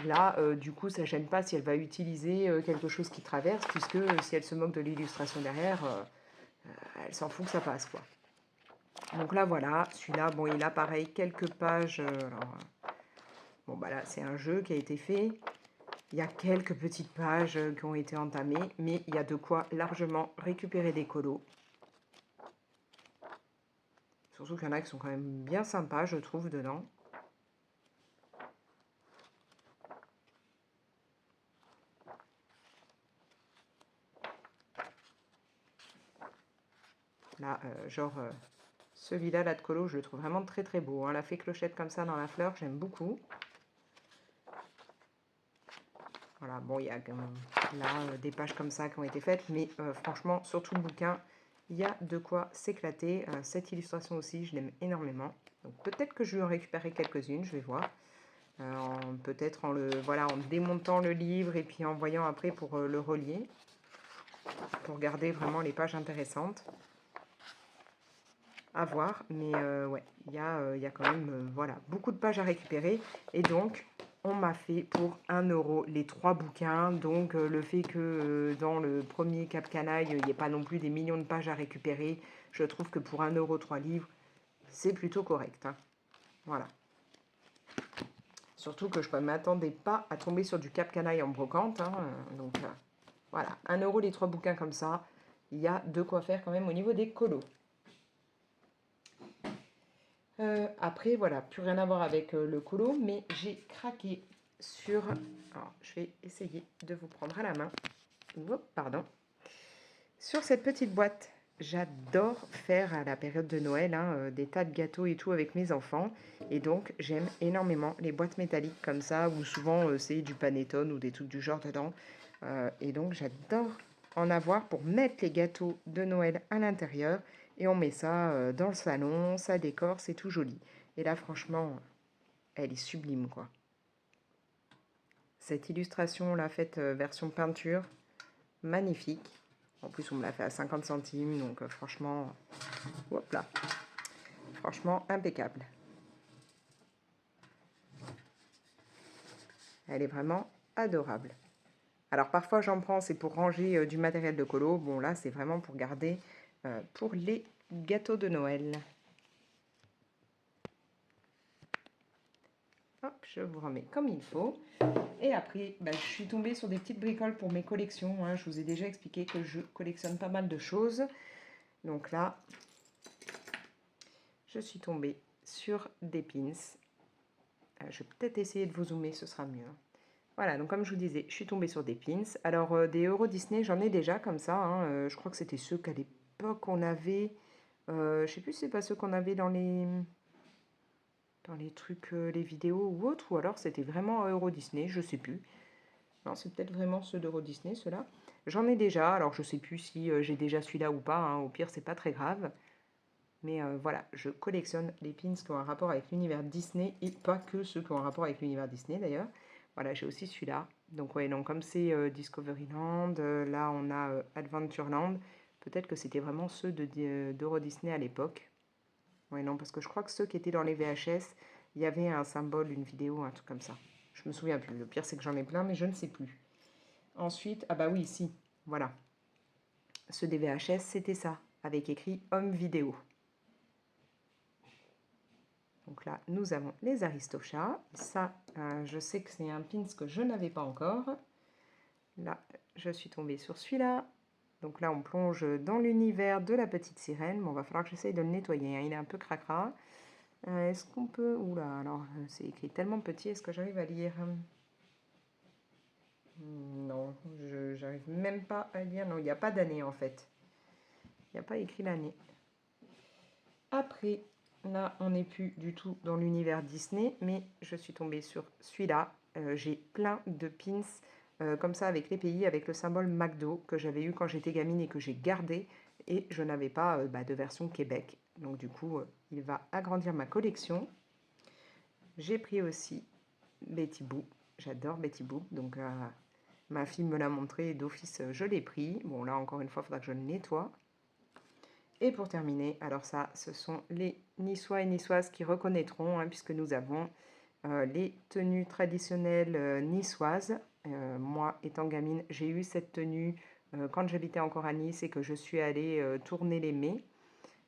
là, du coup, ça ne gêne pas si elle va utiliser quelque chose qui traverse, puisque si elle se moque de l'illustration derrière, elle s'en fout que ça passe, quoi. Donc là, voilà, celui-là, bon, il a pareil quelques pages. Alors, bon, bah là, c'est un jeu qui a été fait. Il y a quelques petites pages qui ont été entamées, mais il y a de quoi largement récupérer des colos. Surtout qu'il y en a qui sont quand même bien sympas, je trouve, dedans. Là, genre, celui-là, là, de colo, je le trouve vraiment très très beau, hein. La fée clochette comme ça dans la fleur, j'aime beaucoup. Voilà, bon, il y a là des pages comme ça qui ont été faites, mais franchement, sur tout le bouquin, il y a de quoi s'éclater. Cette illustration aussi, je l'aime énormément. Donc peut-être que je vais en récupérer quelques-unes, je vais voir. Peut-être voilà, en démontant le livre et puis en voyant après pour le relier, pour garder vraiment les pages intéressantes. À voir, mais ouais, il y a quand même voilà, beaucoup de pages à récupérer. Et donc, on m'a fait pour 1 € les 3 bouquins. Donc, le fait que dans le premier Cap Canaille, il n'y ait pas non plus des millions de pages à récupérer, je trouve que pour 1 € 3 livres, c'est plutôt correct, hein. Voilà. Surtout que je ne m'attendais pas à tomber sur du Cap Canaille en brocante, hein. Donc, voilà, 1 € les 3 bouquins comme ça, il y a de quoi faire quand même au niveau des colos. Après, voilà, plus rien à voir avec le colo, mais j'ai craqué sur... Alors, je vais essayer de vous prendre à la main. Oups, pardon. Sur cette petite boîte, j'adore faire à la période de Noël, hein, des tas de gâteaux et tout avec mes enfants. Et donc, j'aime énormément les boîtes métalliques comme ça, où souvent c'est du panettone ou des trucs du genre dedans. Et donc, j'adore en avoir pour mettre les gâteaux de Noël à l'intérieur. Et on met ça dans le salon, ça décore, c'est tout joli. Et là, franchement, elle est sublime, quoi. Cette illustration, là, faite version peinture, magnifique. En plus, on me l'a fait à 50 centimes, donc franchement, hop là, franchement impeccable. Elle est vraiment adorable. Alors parfois, j'en prends, c'est pour ranger du matériel de colo. Bon, là, c'est vraiment pour garder pour les gâteaux de Noël. Hop, je vous remets comme il faut. Et après, bah, je suis tombée sur des petites bricoles pour mes collections, hein. Je vous ai déjà expliqué que je collectionne pas mal de choses. Donc là, je suis tombée sur des pins. Je vais peut-être essayer de vous zoomer, ce sera mieux, hein. Voilà, donc comme je vous disais, je suis tombée sur des pins. Alors, des Euro Disney, j'en ai déjà comme ça, hein. Je crois que c'était ceux qu'à l'époque on avait. Je sais plus si c'est pas ceux qu'on avait dans les trucs, les vidéos ou autres, ou alors c'était vraiment Euro Disney, je sais plus. Non, c'est peut-être vraiment ceux d'Euro Disney, ceux-là. J'en ai déjà, alors je sais plus si j'ai déjà celui-là ou pas, hein. Au pire, c'est pas très grave. Mais voilà, je collectionne les pins qui ont un rapport avec l'univers Disney et pas que ceux qui ont un rapport avec l'univers Disney d'ailleurs. Voilà, j'ai aussi celui-là. Donc ouais, donc comme c'est Discoveryland, là on a Adventureland. Peut-être que c'était vraiment ceux d'Euro Disney à l'époque. Ouais, non, parce que je crois que ceux qui étaient dans les VHS, il y avait un symbole, une vidéo, un truc comme ça. Je me souviens plus. Le pire, c'est que j'en ai plein, mais je ne sais plus. Ensuite, ah bah oui, si, voilà. Ce DVHS, c'était ça, avec écrit Home Vidéo. Donc là, nous avons les Aristochats. Ça, je sais que c'est un pins que je n'avais pas encore. Là, je suis tombée sur celui-là. Donc là, on plonge dans l'univers de la petite sirène. Bon, va falloir que j'essaye de le nettoyer, hein. Il est un peu cracra. Est-ce qu'on peut... Oula, alors, c'est écrit tellement petit. Est-ce que j'arrive à lire? Non, je n'arrive même pas à lire. Non, il n'y a pas d'année, en fait. Il n'y a pas écrit l'année. Après, là, on n'est plus du tout dans l'univers Disney, mais je suis tombée sur celui-là. J'ai plein de pins comme ça avec les pays, avec le symbole McDo que j'avais eu quand j'étais gamine et que j'ai gardé. Et je n'avais pas de version Québec. Donc du coup, il va agrandir ma collection. J'ai pris aussi Betty Boop. J'adore Betty Boop. Donc ma fille me l'a montré et d'office, je l'ai pris. Bon, là, encore une fois, il faudra que je le nettoie. Et pour terminer, alors ça, ce sont les Niçois et Niçoises qui reconnaîtront, hein, puisque nous avons les tenues traditionnelles niçoises. Moi, étant gamine, j'ai eu cette tenue quand j'habitais encore à Nice et que je suis allée tourner les mets.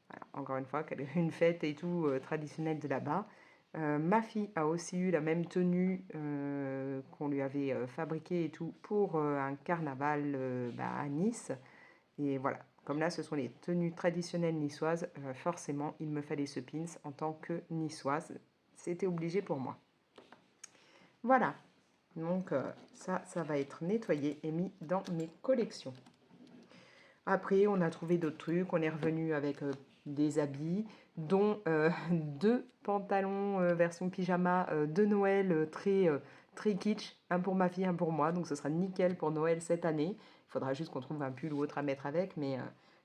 Voilà, encore une fois, une fête et tout traditionnelle de là-bas. Ma fille a aussi eu la même tenue qu'on lui avait fabriquée et tout pour un carnaval à Nice. Et voilà, comme là, ce sont les tenues traditionnelles niçoises, forcément, il me fallait ce pins en tant que niçoise. C'était obligé pour moi. Voilà, donc ça va être nettoyé et mis dans mes collections. Après, on a trouvé d'autres trucs. On est revenu avec des habits, dont deux pantalons version pyjama de Noël très kitsch. Un pour ma fille, un pour moi. Donc ce sera nickel pour Noël cette année. Il faudra juste qu'on trouve un pull ou autre à mettre avec. Mais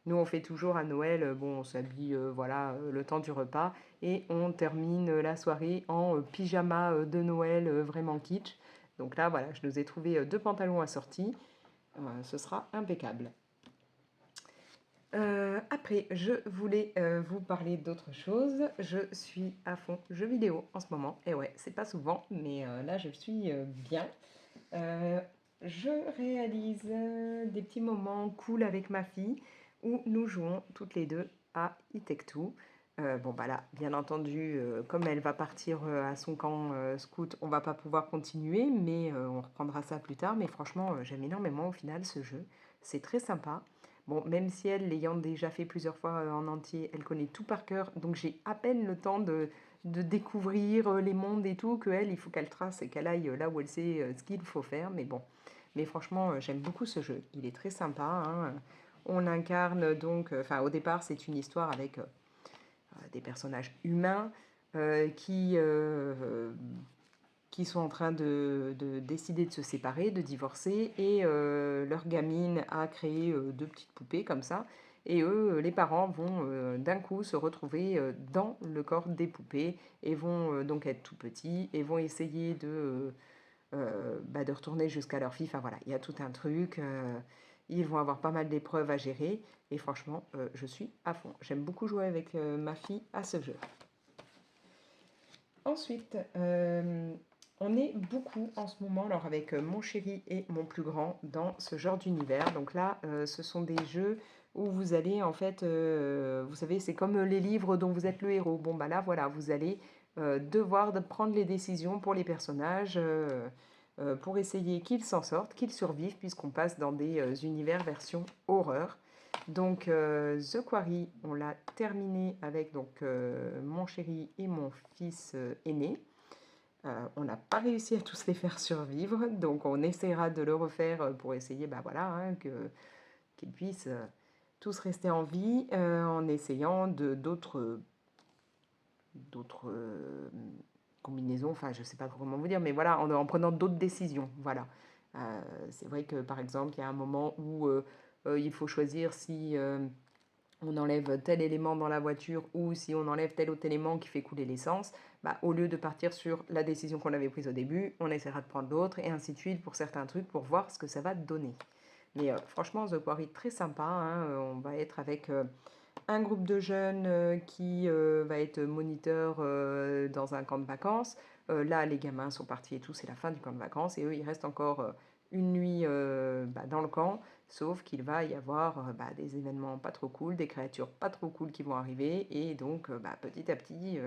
nous, on fait toujours à Noël. Bon, on s'habille voilà, le temps du repas. Et on termine la soirée en pyjama de Noël vraiment kitsch. Donc là, voilà, je nous ai trouvé deux pantalons assortis. Ce sera impeccable. Après, je voulais vous parler d'autre chose. Je suis à fond jeux vidéo en ce moment. Et ouais, c'est pas souvent, mais là, je suis bien. Euh, je réalise des petits moments cool avec ma fille où nous jouons toutes les deux à It Take Two. Bon, bah là, bien entendu, comme elle va partir à son camp scout, on va pas pouvoir continuer, mais on reprendra ça plus tard. Mais franchement, j'aime énormément au final ce jeu. C'est très sympa. Bon, même si elle, l'ayant déjà fait plusieurs fois en entier, elle connaît tout par cœur, donc j'ai à peine le temps de découvrir les mondes et tout, que elle, il faut qu'elle trace et qu'elle aille là où elle sait ce qu'il faut faire, mais bon. Mais franchement, j'aime beaucoup ce jeu, il est très sympa, hein. On incarne donc, enfin au départ c'est une histoire avec des personnages humains euh, qui, euh, qui sont en train de décider de se séparer, de divorcer, et leur gamine a créé deux petites poupées comme ça, et eux, les parents, vont d'un coup se retrouver dans le corps des poupées, et vont donc être tout petits, et vont essayer de retourner jusqu'à leur fille, enfin voilà, il y a tout un truc, ils vont avoir pas mal d'épreuves à gérer, et franchement, je suis à fond. J'aime beaucoup jouer avec ma fille à ce jeu. Ensuite, on est beaucoup en ce moment, alors avec mon chéri et mon plus grand, dans ce genre d'univers. Donc là, ce sont des jeux où vous allez, en fait, vous savez, c'est comme les livres dont vous êtes le héros. Bon, bah là, voilà, vous allez devoir prendre les décisions pour les personnages, pour essayer qu'ils s'en sortent, qu'ils survivent, puisqu'on passe dans des univers version horreur. Donc, The Quarry, on l'a terminé avec donc, mon chéri et mon fils aîné. On n'a pas réussi à tous les faire survivre, donc on essaiera de le refaire pour essayer bah voilà, hein, qu'ils puissent tous rester en vie en essayant d'autres combinaisons, enfin je ne sais pas trop comment vous dire, mais voilà, en prenant d'autres décisions. Voilà. C'est vrai que par exemple, il y a un moment où il faut choisir si on enlève tel élément dans la voiture ou si on enlève tel autre élément qui fait couler l'essence, bah, au lieu de partir sur la décision qu'on avait prise au début, on essaiera de prendre l'autre et ainsi de suite pour certains trucs pour voir ce que ça va donner. Mais franchement, The Quarry, très sympa, hein, on va être avec un groupe de jeunes qui va être moniteur dans un camp de vacances. Là, les gamins sont partis et tout, c'est la fin du camp de vacances et eux, ils restent encore une nuit dans le camp, sauf qu'il va y avoir des événements pas trop cool, des créatures pas trop cool qui vont arriver et donc petit à petit,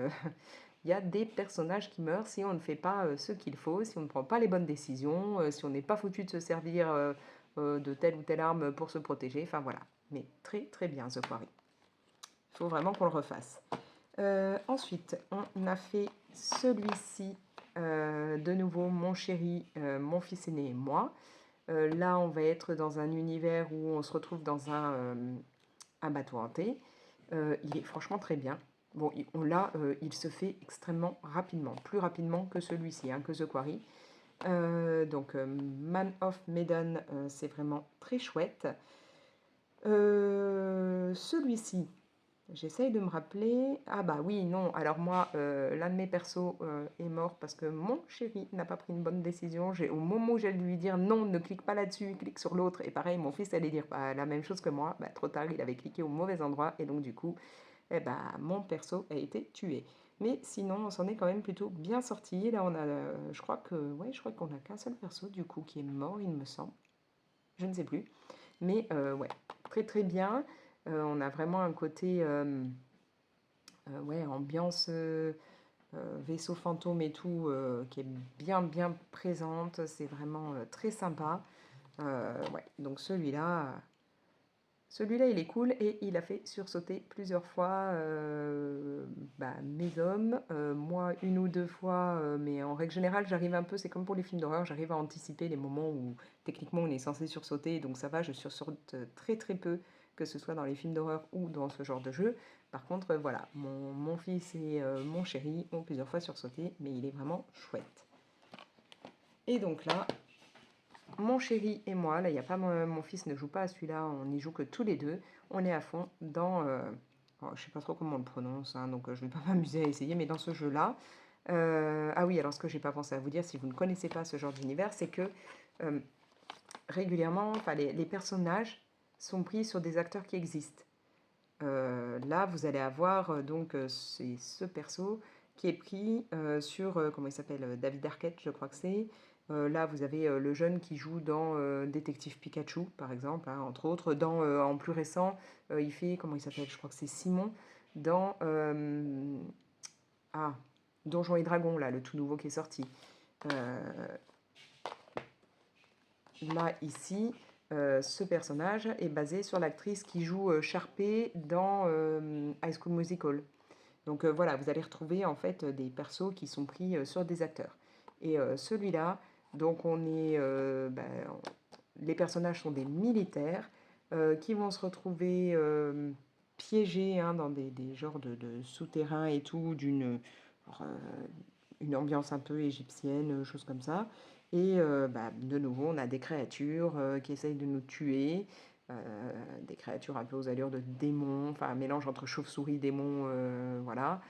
il y a des personnages qui meurent si on ne fait pas ce qu'il faut, si on ne prend pas les bonnes décisions, si on n'est pas foutu de se servir de telle ou telle arme pour se protéger, enfin voilà. Mais très très bien The Quarry. Il faut vraiment qu'on le refasse. Ensuite, on a fait celui-ci, de nouveau, mon chéri, mon fils aîné et moi. Là, on va être dans un univers où on se retrouve dans un bateau hanté. Il est franchement très bien. Bon, il se fait extrêmement rapidement, plus rapidement que celui-ci, hein, que The Quarry. Man of Medan, c'est vraiment très chouette. Celui-ci, j'essaye de me rappeler. Ah bah oui, non. Alors moi, l'un de mes persos est mort parce que mon chéri n'a pas pris une bonne décision. Au moment où j'allais lui dire non, ne clique pas là-dessus, clique sur l'autre. Et pareil, mon fils allait dire la même chose que moi. Trop tard, il avait cliqué au mauvais endroit. Et donc du coup, mon perso a été tué. Mais sinon, on s'en est quand même plutôt bien sorti. Là, on a, je crois qu'on a qu'un seul perso du coup qui est mort, il me semble. Je ne sais plus. Mais ouais, très très bien. On a vraiment un côté ambiance vaisseau fantôme et tout qui est bien bien présente. C'est vraiment très sympa. Ouais, donc celui-là, il est cool et il a fait sursauter plusieurs fois mes hommes. Moi, une ou deux fois, mais en règle générale, j'arrive un peu, c'est comme pour les films d'horreur, j'arrive à anticiper les moments où techniquement on est censé sursauter, donc ça va, je sursaute très très peu, que ce soit dans les films d'horreur ou dans ce genre de jeu. Par contre, voilà, mon fils et mon chéri ont plusieurs fois sursauté, mais il est vraiment chouette. Et donc là, mon chéri et moi, là, il y a pas mon fils ne joue pas à celui-là, on n'y joue que tous les deux. On est à fond dans, je sais pas trop comment on le prononce, hein, donc je vais pas m'amuser à essayer, mais dans ce jeu-là. Ah oui, alors ce que j'ai pas pensé à vous dire, si vous ne connaissez pas ce genre d'univers, c'est que régulièrement, les personnages sont pris sur des acteurs qui existent. Là, vous allez avoir c'est ce perso qui est pris sur, comment il s'appelle, David Arquette, je crois que c'est. Là, vous avez le jeune qui joue dans Détective Pikachu, par exemple, hein, entre autres. En plus récent, il fait, comment il s'appelle, je crois que c'est Simon, dans Donjons et Dragons, là, le tout nouveau qui est sorti. Là, ici, ce personnage est basé sur l'actrice qui joue Sharpay dans High School Musical. Donc voilà, vous allez retrouver en fait des persos qui sont pris sur des acteurs. Et celui-là, donc les personnages sont des militaires qui vont se retrouver piégés hein, dans des genres de souterrains et tout, une ambiance un peu égyptienne, chose comme ça. Et de nouveau, on a des créatures qui essayent de nous tuer, des créatures un peu aux allures de démons, enfin un mélange entre chauve-souris, démons, voilà.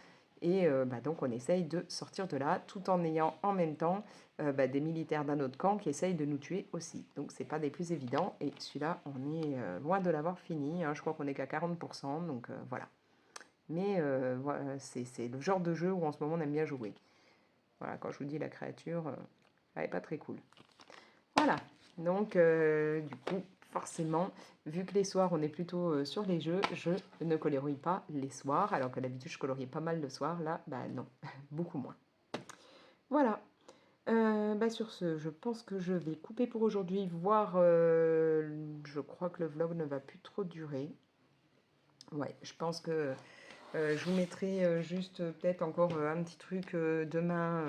Et donc on essaye de sortir de là tout en ayant en même temps des militaires d'un autre camp qui essayent de nous tuer aussi. Donc c'est pas des plus évidents et celui-là on est loin de l'avoir fini, hein. Je crois qu'on est qu'à 40%, donc voilà. Mais voilà, c'est le genre de jeu où en ce moment on aime bien jouer. Voilà, quand je vous dis la créature, elle n'est pas très cool. Voilà, donc du coup, forcément, vu que les soirs on est plutôt sur les jeux, je ne colorie pas les soirs, alors que d'habitude je coloriais pas mal le soir, là, non, beaucoup moins. Voilà, sur ce, je pense que je vais couper pour aujourd'hui, voire je crois que le vlog ne va plus trop durer. Ouais, je pense que je vous mettrai juste peut-être encore un petit truc demain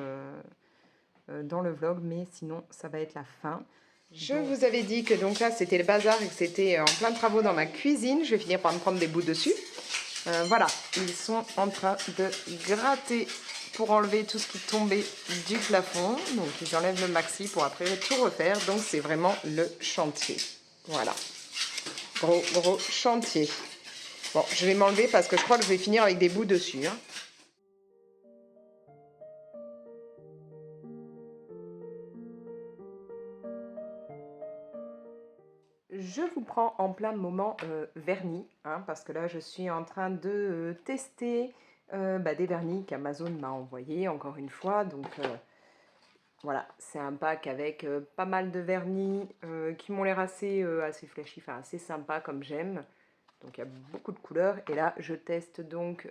dans le vlog, mais sinon ça va être la fin. Je vous avais dit que donc là c'était le bazar et que c'était en plein travaux dans ma cuisine. Je vais finir par me prendre des bouts dessus. Voilà, ils sont en train de gratter pour enlever tout ce qui tombait du plafond. Donc ils enlèvent le maxi pour après tout refaire. Donc c'est vraiment le chantier. Voilà, gros chantier. Bon, je vais m'enlever parce que je crois que je vais finir avec des bouts dessus. Hein. Je vous prends en plein moment vernis, hein, parce que là je suis en train de tester des vernis qu'Amazon m'a envoyé encore une fois. Donc voilà, c'est un pack avec pas mal de vernis qui m'ont l'air assez flashy, enfin assez sympa comme j'aime. Donc il y a beaucoup de couleurs. Et là, je teste donc,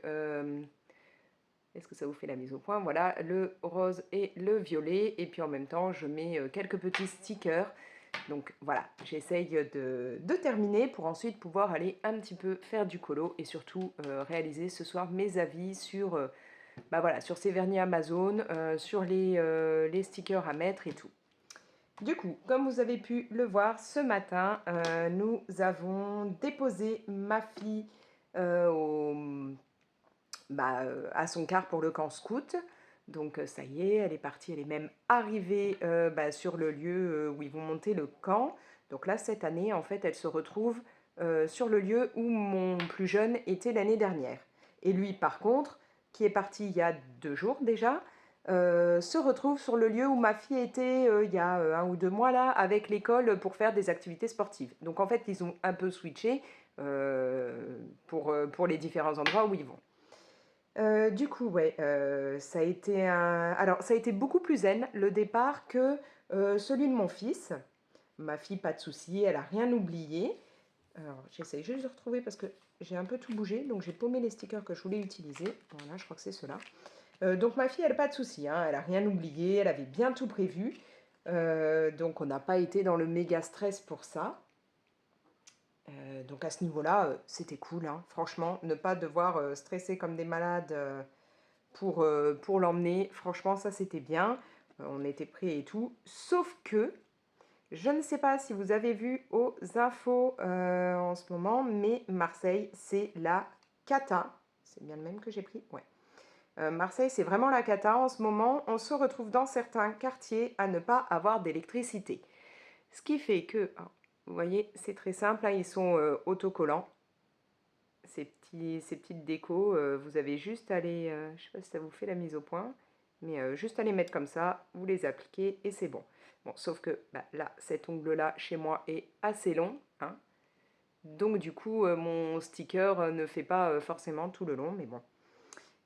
est-ce que ça vous fait la mise au point? Voilà, le rose et le violet. Et puis en même temps, je mets quelques petits stickers. Donc voilà, j'essaye de terminer pour ensuite pouvoir aller un petit peu faire du colo et surtout réaliser ce soir mes avis sur, voilà, sur ces vernis Amazon, sur les stickers à mettre et tout. Du coup, comme vous avez pu le voir ce matin, nous avons déposé ma fille à son car pour le camp scout. Donc ça y est, elle est partie, elle est même arrivée sur le lieu où ils vont monter le camp. Donc là, cette année, en fait, elle se retrouve sur le lieu où mon plus jeune était l'année dernière. Et lui, par contre, qui est parti il y a 2 jours déjà, se retrouve sur le lieu où ma fille était il y a 1 ou 2 mois là, avec l'école pour faire des activités sportives. Donc en fait, ils ont un peu switché pour les différents endroits où ils vont. Du coup, ouais, ça a été alors ça a été beaucoup plus zen, le départ, que, celui de mon fils. Ma fille, pas de souci, elle a rien oublié. Alors, j'essaye juste de retrouver parce que j'ai un peu tout bougé, donc j'ai paumé les stickers que je voulais utiliser. Voilà, je crois que c'est ceux-là. Donc ma fille, elle a pas de souci, hein, elle a rien oublié, elle avait bien tout prévu. Donc on n'a pas été dans le méga stress pour ça. Donc à ce niveau-là, c'était cool, hein. Franchement, ne pas devoir stresser comme des malades pour l'emmener, franchement, ça c'était bien. On était prêts et tout. Sauf que, je ne sais pas si vous avez vu aux infos en ce moment, mais Marseille, c'est la cata. C'est bien le même que j'ai pris? Ouais. Marseille, c'est vraiment la cata en ce moment. On se retrouve dans certains quartiers à ne pas avoir d'électricité. Ce qui fait que, vous voyez, c'est très simple, hein, ils sont autocollants. Ces petites décos, vous avez juste à les, je ne sais pas si ça vous fait la mise au point, mais juste à les mettre comme ça, vous les appliquez et c'est bon. Bon, sauf que là, cet ongle-là, chez moi, est assez long, hein. Donc du coup, mon sticker ne fait pas forcément tout le long, mais bon,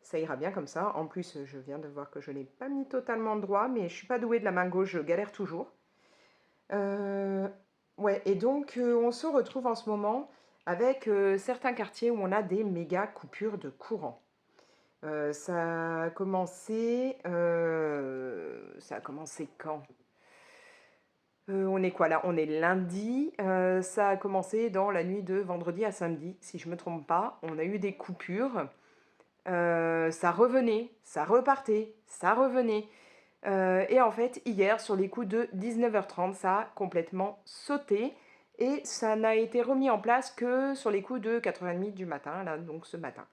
ça ira bien comme ça. En plus, je viens de voir que je n'ai pas mis totalement droit, mais je suis pas douée de la main gauche, je galère toujours. Ouais, et donc on se retrouve en ce moment avec certains quartiers où on a des méga coupures de courant. Ça a commencé quand? On est quoi là? On est lundi. Ça a commencé dans la nuit de vendredi à samedi, si je me trompe pas. On a eu des coupures. Ça revenait, ça repartait, ça revenait. Et en fait, hier, sur les coups de 19h30, ça a complètement sauté. Et ça n'a été remis en place que sur les coups de 4h30 du matin, là, donc ce matin.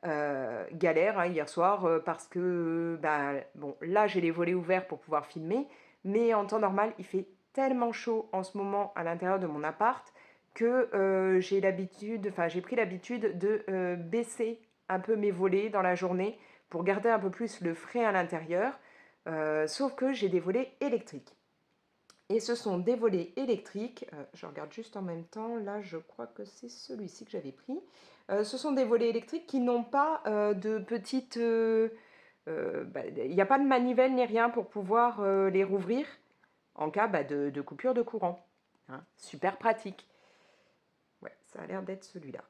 Galère, hein, hier soir, parce que, bon, là, j'ai les volets ouverts pour pouvoir filmer. Mais en temps normal, il fait tellement chaud en ce moment à l'intérieur de mon appart que j'ai pris l'habitude de baisser un peu mes volets dans la journée pour garder un peu plus le frais à l'intérieur. Sauf que j'ai des volets électriques. Et ce sont des volets électriques, je regarde juste en même temps, là je crois que c'est celui-ci que j'avais pris. Ce sont des volets électriques qui n'ont pas de petites... il n'y a pas de manivelle ni rien pour pouvoir les rouvrir en cas de coupure de courant, hein. Super pratique. Ouais, ça a l'air d'être celui-là.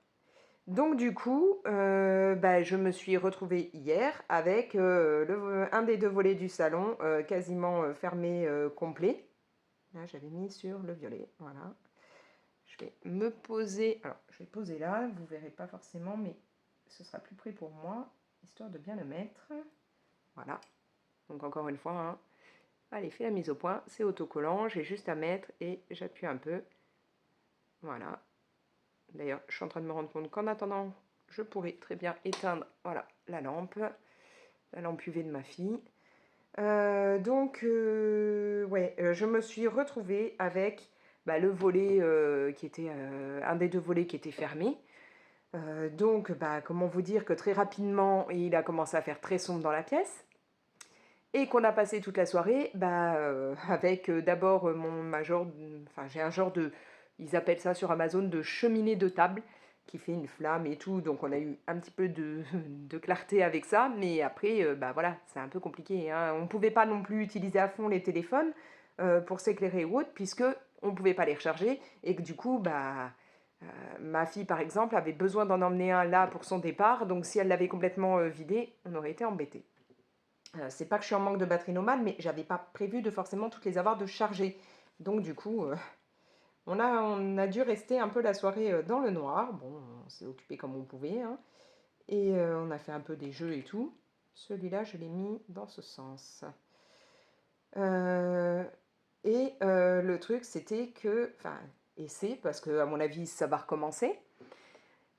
Donc du coup, je me suis retrouvée hier avec un des 2 volets du salon quasiment fermé complet. Là, j'avais mis sur le violet, voilà. Je vais me poser, alors je vais poser là, vous ne verrez pas forcément, mais ce sera plus près pour moi, histoire de bien le mettre. Voilà, donc encore une fois, hein. Allez, fais la mise au point, c'est autocollant, j'ai juste à mettre et j'appuie un peu. Voilà. D'ailleurs, je suis en train de me rendre compte qu'en attendant, je pourrais très bien éteindre, voilà, la lampe UV de ma fille. Ouais, je me suis retrouvée avec le volet qui était un des 2 volets qui était fermé. Donc, comment vous dire que très rapidement, il a commencé à faire très sombre dans la pièce et qu'on a passé toute la soirée avec d'abord j'ai un genre de, ils appellent ça sur Amazon de cheminée de table. qui fait une flamme et tout, donc on a eu un petit peu de clarté avec ça, mais après, bah voilà, c'est un peu compliqué, hein. On ne pouvait pas non plus utiliser à fond les téléphones pour s'éclairer ou autre, puisque on ne pouvait pas les recharger, et que du coup, bah, ma fille par exemple avait besoin d'en emmener un là pour son départ, donc si elle l'avait complètement vidé, on aurait été embêtés. C'est pas que je suis en manque de batterie normale, mais j'avais pas prévu de forcément toutes les avoir de charger. Donc du coup, on a dû rester un peu la soirée dans le noir. Bon, on s'est occupé comme on pouvait, hein. Et on a fait un peu des jeux et tout. Celui-là, je l'ai mis dans ce sens. Euh, le truc, c'était que, enfin, et c'est parce que à mon avis, ça va recommencer.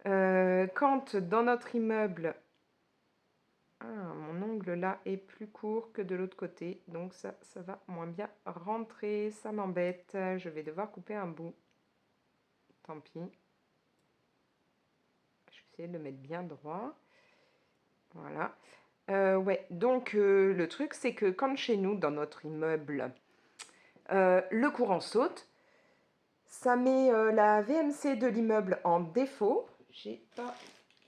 Quand dans notre immeuble, ah, mon ongle là est plus court que de l'autre côté, donc ça va moins bien rentrer, ça m'embête. Je vais devoir couper un bout. Tant pis. Je vais essayer de le mettre bien droit. Voilà. Ouais, donc le truc, c'est que quand chez nous, dans notre immeuble, le courant saute, ça met la VMC de l'immeuble en défaut. J'ai pas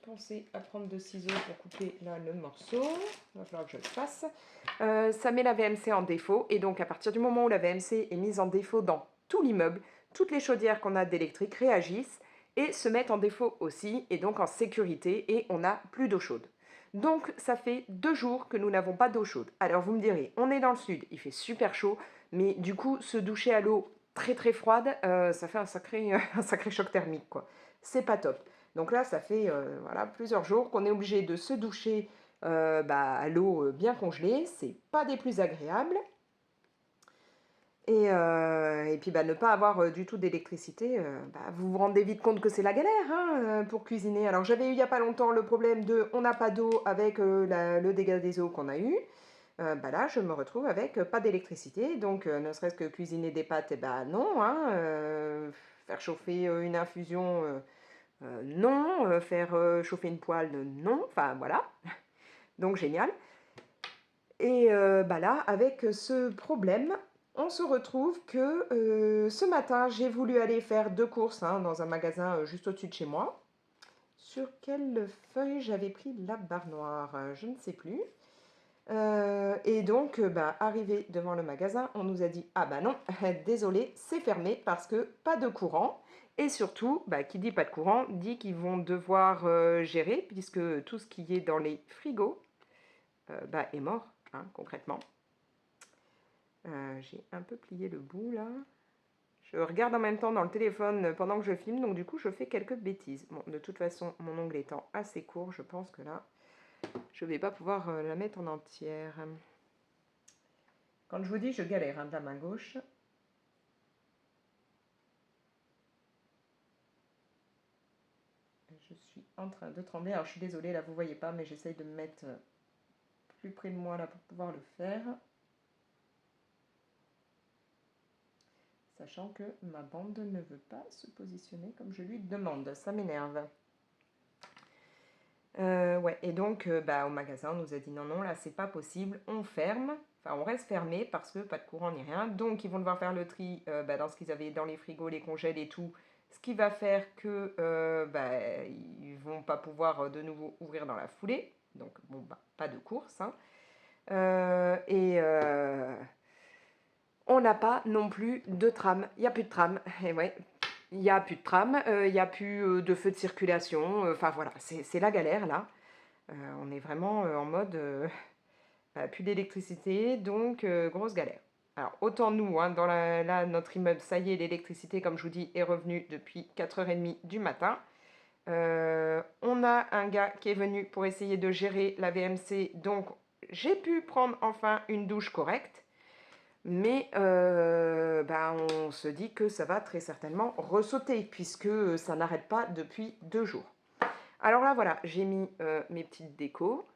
pensé à prendre de ciseaux pour couper là le morceau. Il va falloir que je le fasse. Ça met la VMC en défaut, et donc à partir du moment où la VMC est mise en défaut dans tout l'immeuble, toutes les chaudières qu'on a d'électrique réagissent et se mettent en défaut aussi, et donc en sécurité, et on n'a plus d'eau chaude. Donc ça fait 2 jours que nous n'avons pas d'eau chaude. Alors vous me direz, on est dans le sud, il fait super chaud, mais du coup se doucher à l'eau très très froide, ça fait un sacré, un sacré choc thermique, quoi. C'est pas top. Donc là, ça fait voilà, plusieurs jours qu'on est obligé de se doucher à l'eau bien congelée. C'est pas des plus agréables. Et puis ne pas avoir du tout d'électricité, vous vous rendez vite compte que c'est la galère, hein, pour cuisiner. Alors j'avais eu il n'y a pas longtemps le problème de on n'a pas d'eau avec le dégât des eaux qu'on a eu. Là, je me retrouve avec pas d'électricité, donc ne serait-ce que cuisiner des pâtes, et non, hein, faire chauffer une infusion, non, faire chauffer une poêle, non, enfin voilà, donc génial. Et là, avec ce problème, on se retrouve que ce matin, j'ai voulu aller faire 2 courses hein, dans un magasin juste au-dessus de chez moi. Sur quelle feuille j'avais pris la barre noire? Je ne sais plus. Et donc, arrivé devant le magasin, on nous a dit ah bah non, désolé, c'est fermé parce que pas de courant. Et surtout, qui dit pas de courant dit qu'ils vont devoir gérer puisque tout ce qui est dans les frigos est mort, hein, concrètement. J'ai un peu plié le bout là. Je regarde en même temps dans le téléphone pendant que je filme, donc du coup je fais quelques bêtises. Bon, de toute façon, mon ongle étant assez court, je pense que là, je vais pas pouvoir la mettre en entière. Quand je vous dis, je galère hein, de la main gauche. Je suis en train de trembler. Alors je suis désolée, là vous voyez pas, mais j'essaye de me mettre plus près de moi là pour pouvoir le faire. Sachant que ma bande ne veut pas se positionner comme je lui demande. Ça m'énerve. Ouais, et donc au magasin, on nous a dit non, non, là c'est pas possible, on ferme. Enfin, on reste fermé parce que pas de courant ni rien. Donc, ils vont devoir faire le tri dans ce qu'ils avaient dans les frigos, les congèles et tout. Ce qui va faire que ils vont pas pouvoir de nouveau ouvrir dans la foulée. Donc, bon, pas de course. Hein. On n'a pas non plus de tram. Il n'y a plus de tram. Et ouais, il n'y a plus de tram. Il n'y a plus de feu de circulation. Enfin, voilà, c'est la galère là. On est vraiment en mode plus d'électricité, donc grosse galère. Alors, autant nous, hein, là, notre immeuble, ça y est, l'électricité, comme je vous dis, est revenue depuis 4h30 du matin. On a un gars qui est venu pour essayer de gérer la VMC, donc j'ai pu prendre enfin une douche correcte. Mais on se dit que ça va très certainement ressauter, puisque ça n'arrête pas depuis 2 jours. Alors là, voilà, j'ai mis mes petites décos.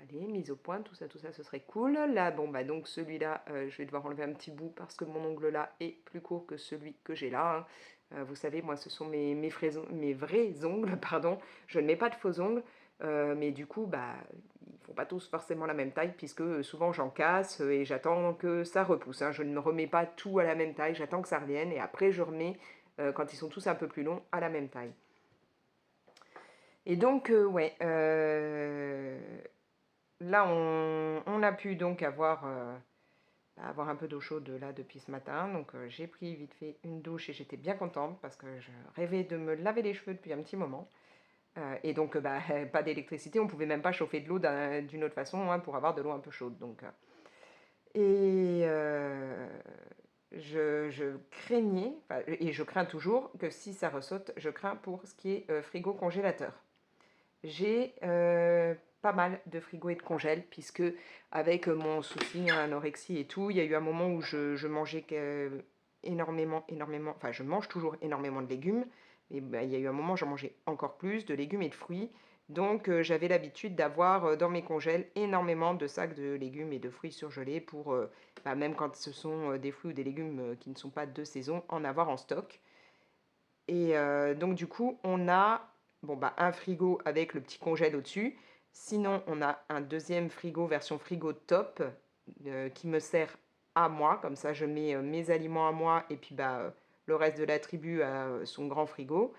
Allez, mise au point, tout ça, ce serait cool. Là, donc celui-là, je vais devoir enlever un petit bout parce que mon ongle là est plus court que celui que j'ai là. Hein. Vous savez, moi, ce sont mes vrais ongles, pardon. Je ne mets pas de faux ongles, mais du coup, ils ne font pas tous forcément la même taille puisque souvent j'en casse et j'attends que ça repousse. Hein. Je ne remets pas tout à la même taille, j'attends que ça revienne et après je remets, quand ils sont tous un peu plus longs, à la même taille. Et donc, ouais, là, on a pu donc avoir un peu d'eau chaude là depuis ce matin. Donc, j'ai pris vite fait une douche et j'étais bien contente parce que je rêvais de me laver les cheveux depuis un petit moment. Et donc, bah, pas d'électricité, on pouvait même pas chauffer de l'eau d'une autre façon, hein, pour avoir de l'eau un peu chaude. Donc, et je craignais, enfin, et je crains toujours que si ça ressaute, je crains pour ce qui est frigo congélateur. J'ai pas mal de frigo et de congèle, puisque avec mon souci, hein, anorexie et tout, il y a eu un moment où je mangeais énormément, enfin je mange toujours énormément de légumes, et bah, il y a eu un moment où j'en mangeais encore plus de légumes et de fruits, donc j'avais l'habitude d'avoir dans mes congèles énormément de sacs de légumes et de fruits surgelés pour, bah, même quand ce sont des fruits ou des légumes qui ne sont pas de saison, en avoir en stock. Et donc du coup, on a bon, bah, un frigo avec le petit congèle au-dessus. Sinon, on a un deuxième frigo, version frigo top, qui me sert à moi. Comme ça, je mets mes aliments à moi et puis bah, le reste de la tribu a son grand frigo.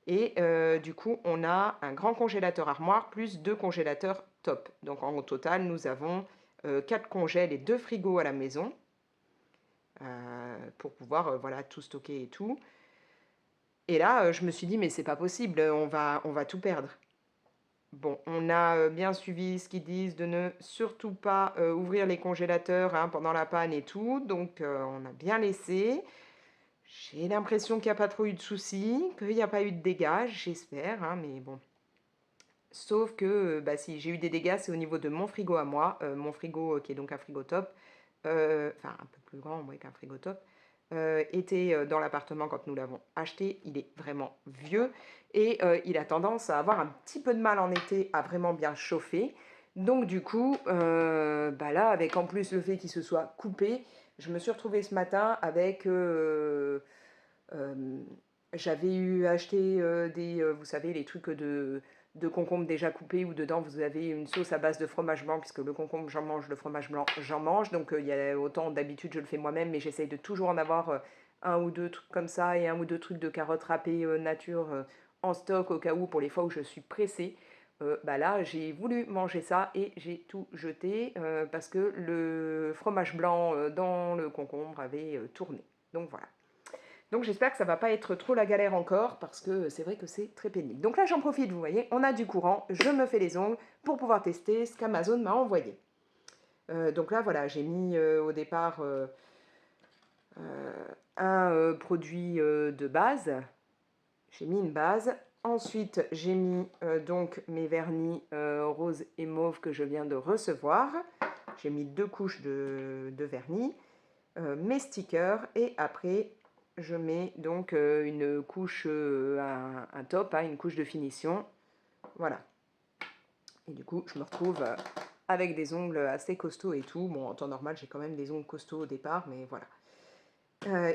Et du coup, on a un grand congélateur armoire plus deux congélateurs top. Donc en total, nous avons 4 congèles et 2 frigos à la maison pour pouvoir voilà, tout stocker et tout. Et là, je me suis dit: «Mais c'est pas possible, on va tout perdre». Bon, on a, bien suivi ce qu'ils disent de ne surtout pas, ouvrir les congélateurs, hein, pendant la panne et tout, donc on a bien laissé. J'ai l'impression qu'il y a pas trop eu de soucis, qu'il y a pas eu de dégâts, j'espère, hein, mais bon. Sauf que, bah, si j'ai eu des dégâts, c'est au niveau de mon frigo à moi, mon frigo, qui est donc un frigo top, enfin un peu plus grand, ouais, qu'un frigo top, était dans l'appartement quand nous l'avons acheté. Il est vraiment vieux et il a tendance à avoir un petit peu de mal en été à vraiment bien chauffer. Donc du coup, bah là, avec en plus le fait qu'il se soit coupé, je me suis retrouvée ce matin avec euh, j'avais eu acheté vous savez, les trucs de concombre déjà coupés où dedans vous avez une sauce à base de fromage blanc, puisque le concombre j'en mange, le fromage blanc j'en mange. Donc il y a autant d'habitude je le fais moi-même, mais j'essaye de toujours en avoir un ou deux trucs comme ça et un ou deux trucs de carottes râpées nature en stock au cas où pour les fois où je suis pressée. Bah là j'ai voulu manger ça et j'ai tout jeté parce que le fromage blanc dans le concombre avait tourné. Donc voilà. Donc j'espère que ça va pas être trop la galère encore parce que c'est vrai que c'est très pénible. Donc là j'en profite, vous voyez, on a du courant, je me fais les ongles pour pouvoir tester ce qu'Amazon m'a envoyé. Donc là voilà, j'ai mis au départ un produit de base, j'ai mis une base. Ensuite j'ai mis donc mes vernis rose et mauve que je viens de recevoir. J'ai mis 2 couches de vernis, mes stickers et après je mets donc une couche, un top, hein, une couche de finition. Voilà. Et du coup, je me retrouve avec des ongles assez costauds et tout. Bon, en temps normal, j'ai quand même des ongles costauds au départ, mais voilà.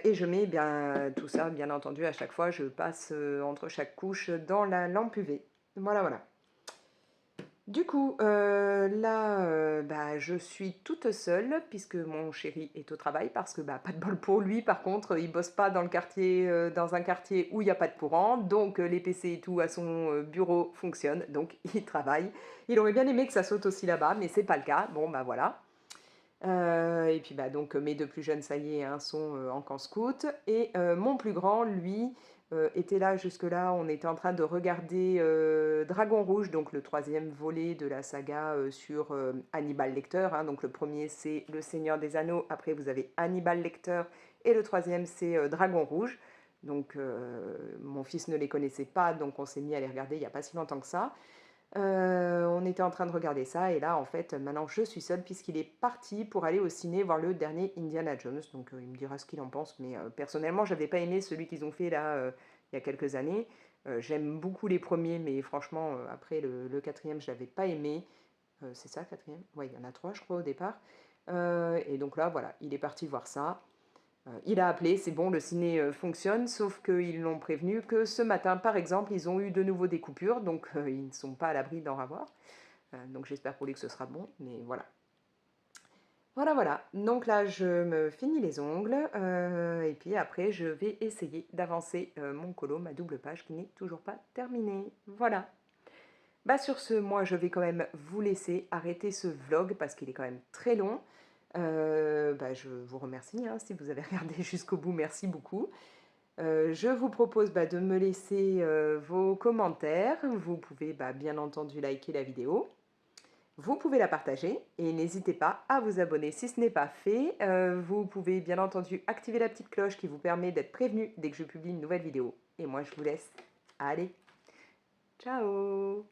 Et je mets bien tout ça, bien entendu, à chaque fois, je passe entre chaque couche dans la lampe UV. Voilà, voilà. Du coup, là, bah, je suis toute seule puisque mon chéri est au travail parce que, bah, pas de bol pour lui. Par contre, il bosse pas dans le quartier, dans un quartier où il y a pas de courant, donc les PC et tout à son, bureau fonctionnent, donc il travaille. Il aurait bien aimé que ça saute aussi là-bas, mais c'est pas le cas. Bon, bah, voilà. Et puis, bah, donc mes 2 plus jeunes, ça y est, hein, sont, en camp scout et mon plus grand, lui, était là jusque-là. On était en train de regarder, Dragon Rouge, donc le troisième volet de la saga, sur, Hannibal Lecter, hein. Donc le premier c'est Le Seigneur des Anneaux, après vous avez Hannibal Lecter et le troisième c'est, Dragon Rouge. Donc mon fils ne les connaissait pas, donc on s'est mis à les regarder il y a pas si longtemps que ça. On était en train de regarder ça et là, en fait, maintenant je suis seule puisqu'il est parti pour aller au ciné voir le dernier Indiana Jones. Donc il me dira ce qu'il en pense, mais personnellement, j'avais pas aimé celui qu'ils ont fait là il y a quelques années. J'aime beaucoup les premiers, mais franchement, après le quatrième, je l'avais pas aimé. C'est ça, le quatrième? Ouais, il y en a trois, je crois, au départ. Et donc là, voilà, il est parti voir ça. Il a appelé, c'est bon, le ciné fonctionne, sauf qu'ils l'ont prévenu que ce matin, par exemple, ils ont eu de nouveau des coupures, donc ils ne sont pas à l'abri d'en avoir. Donc j'espère pour lui que ce sera bon, mais voilà. Voilà, voilà. Donc là, je me finis les ongles, et puis après, je vais essayer d'avancer mon colo, ma double page, qui n'est toujours pas terminée. Voilà. Bah, sur ce, moi, je vais quand même vous laisser arrêter ce vlog parce qu'il est quand même très long. Bah, je vous remercie, hein, si vous avez regardé jusqu'au bout, merci beaucoup. Je vous propose, bah, de me laisser, vos commentaires. Vous pouvez, bah, bien entendu liker la vidéo. Vous pouvez la partager et n'hésitez pas à vous abonner si ce n'est pas fait. Vous pouvez bien entendu activer la petite cloche qui vous permet d'être prévenu dès que je publie une nouvelle vidéo. Et moi, je vous laisse. Allez, ciao!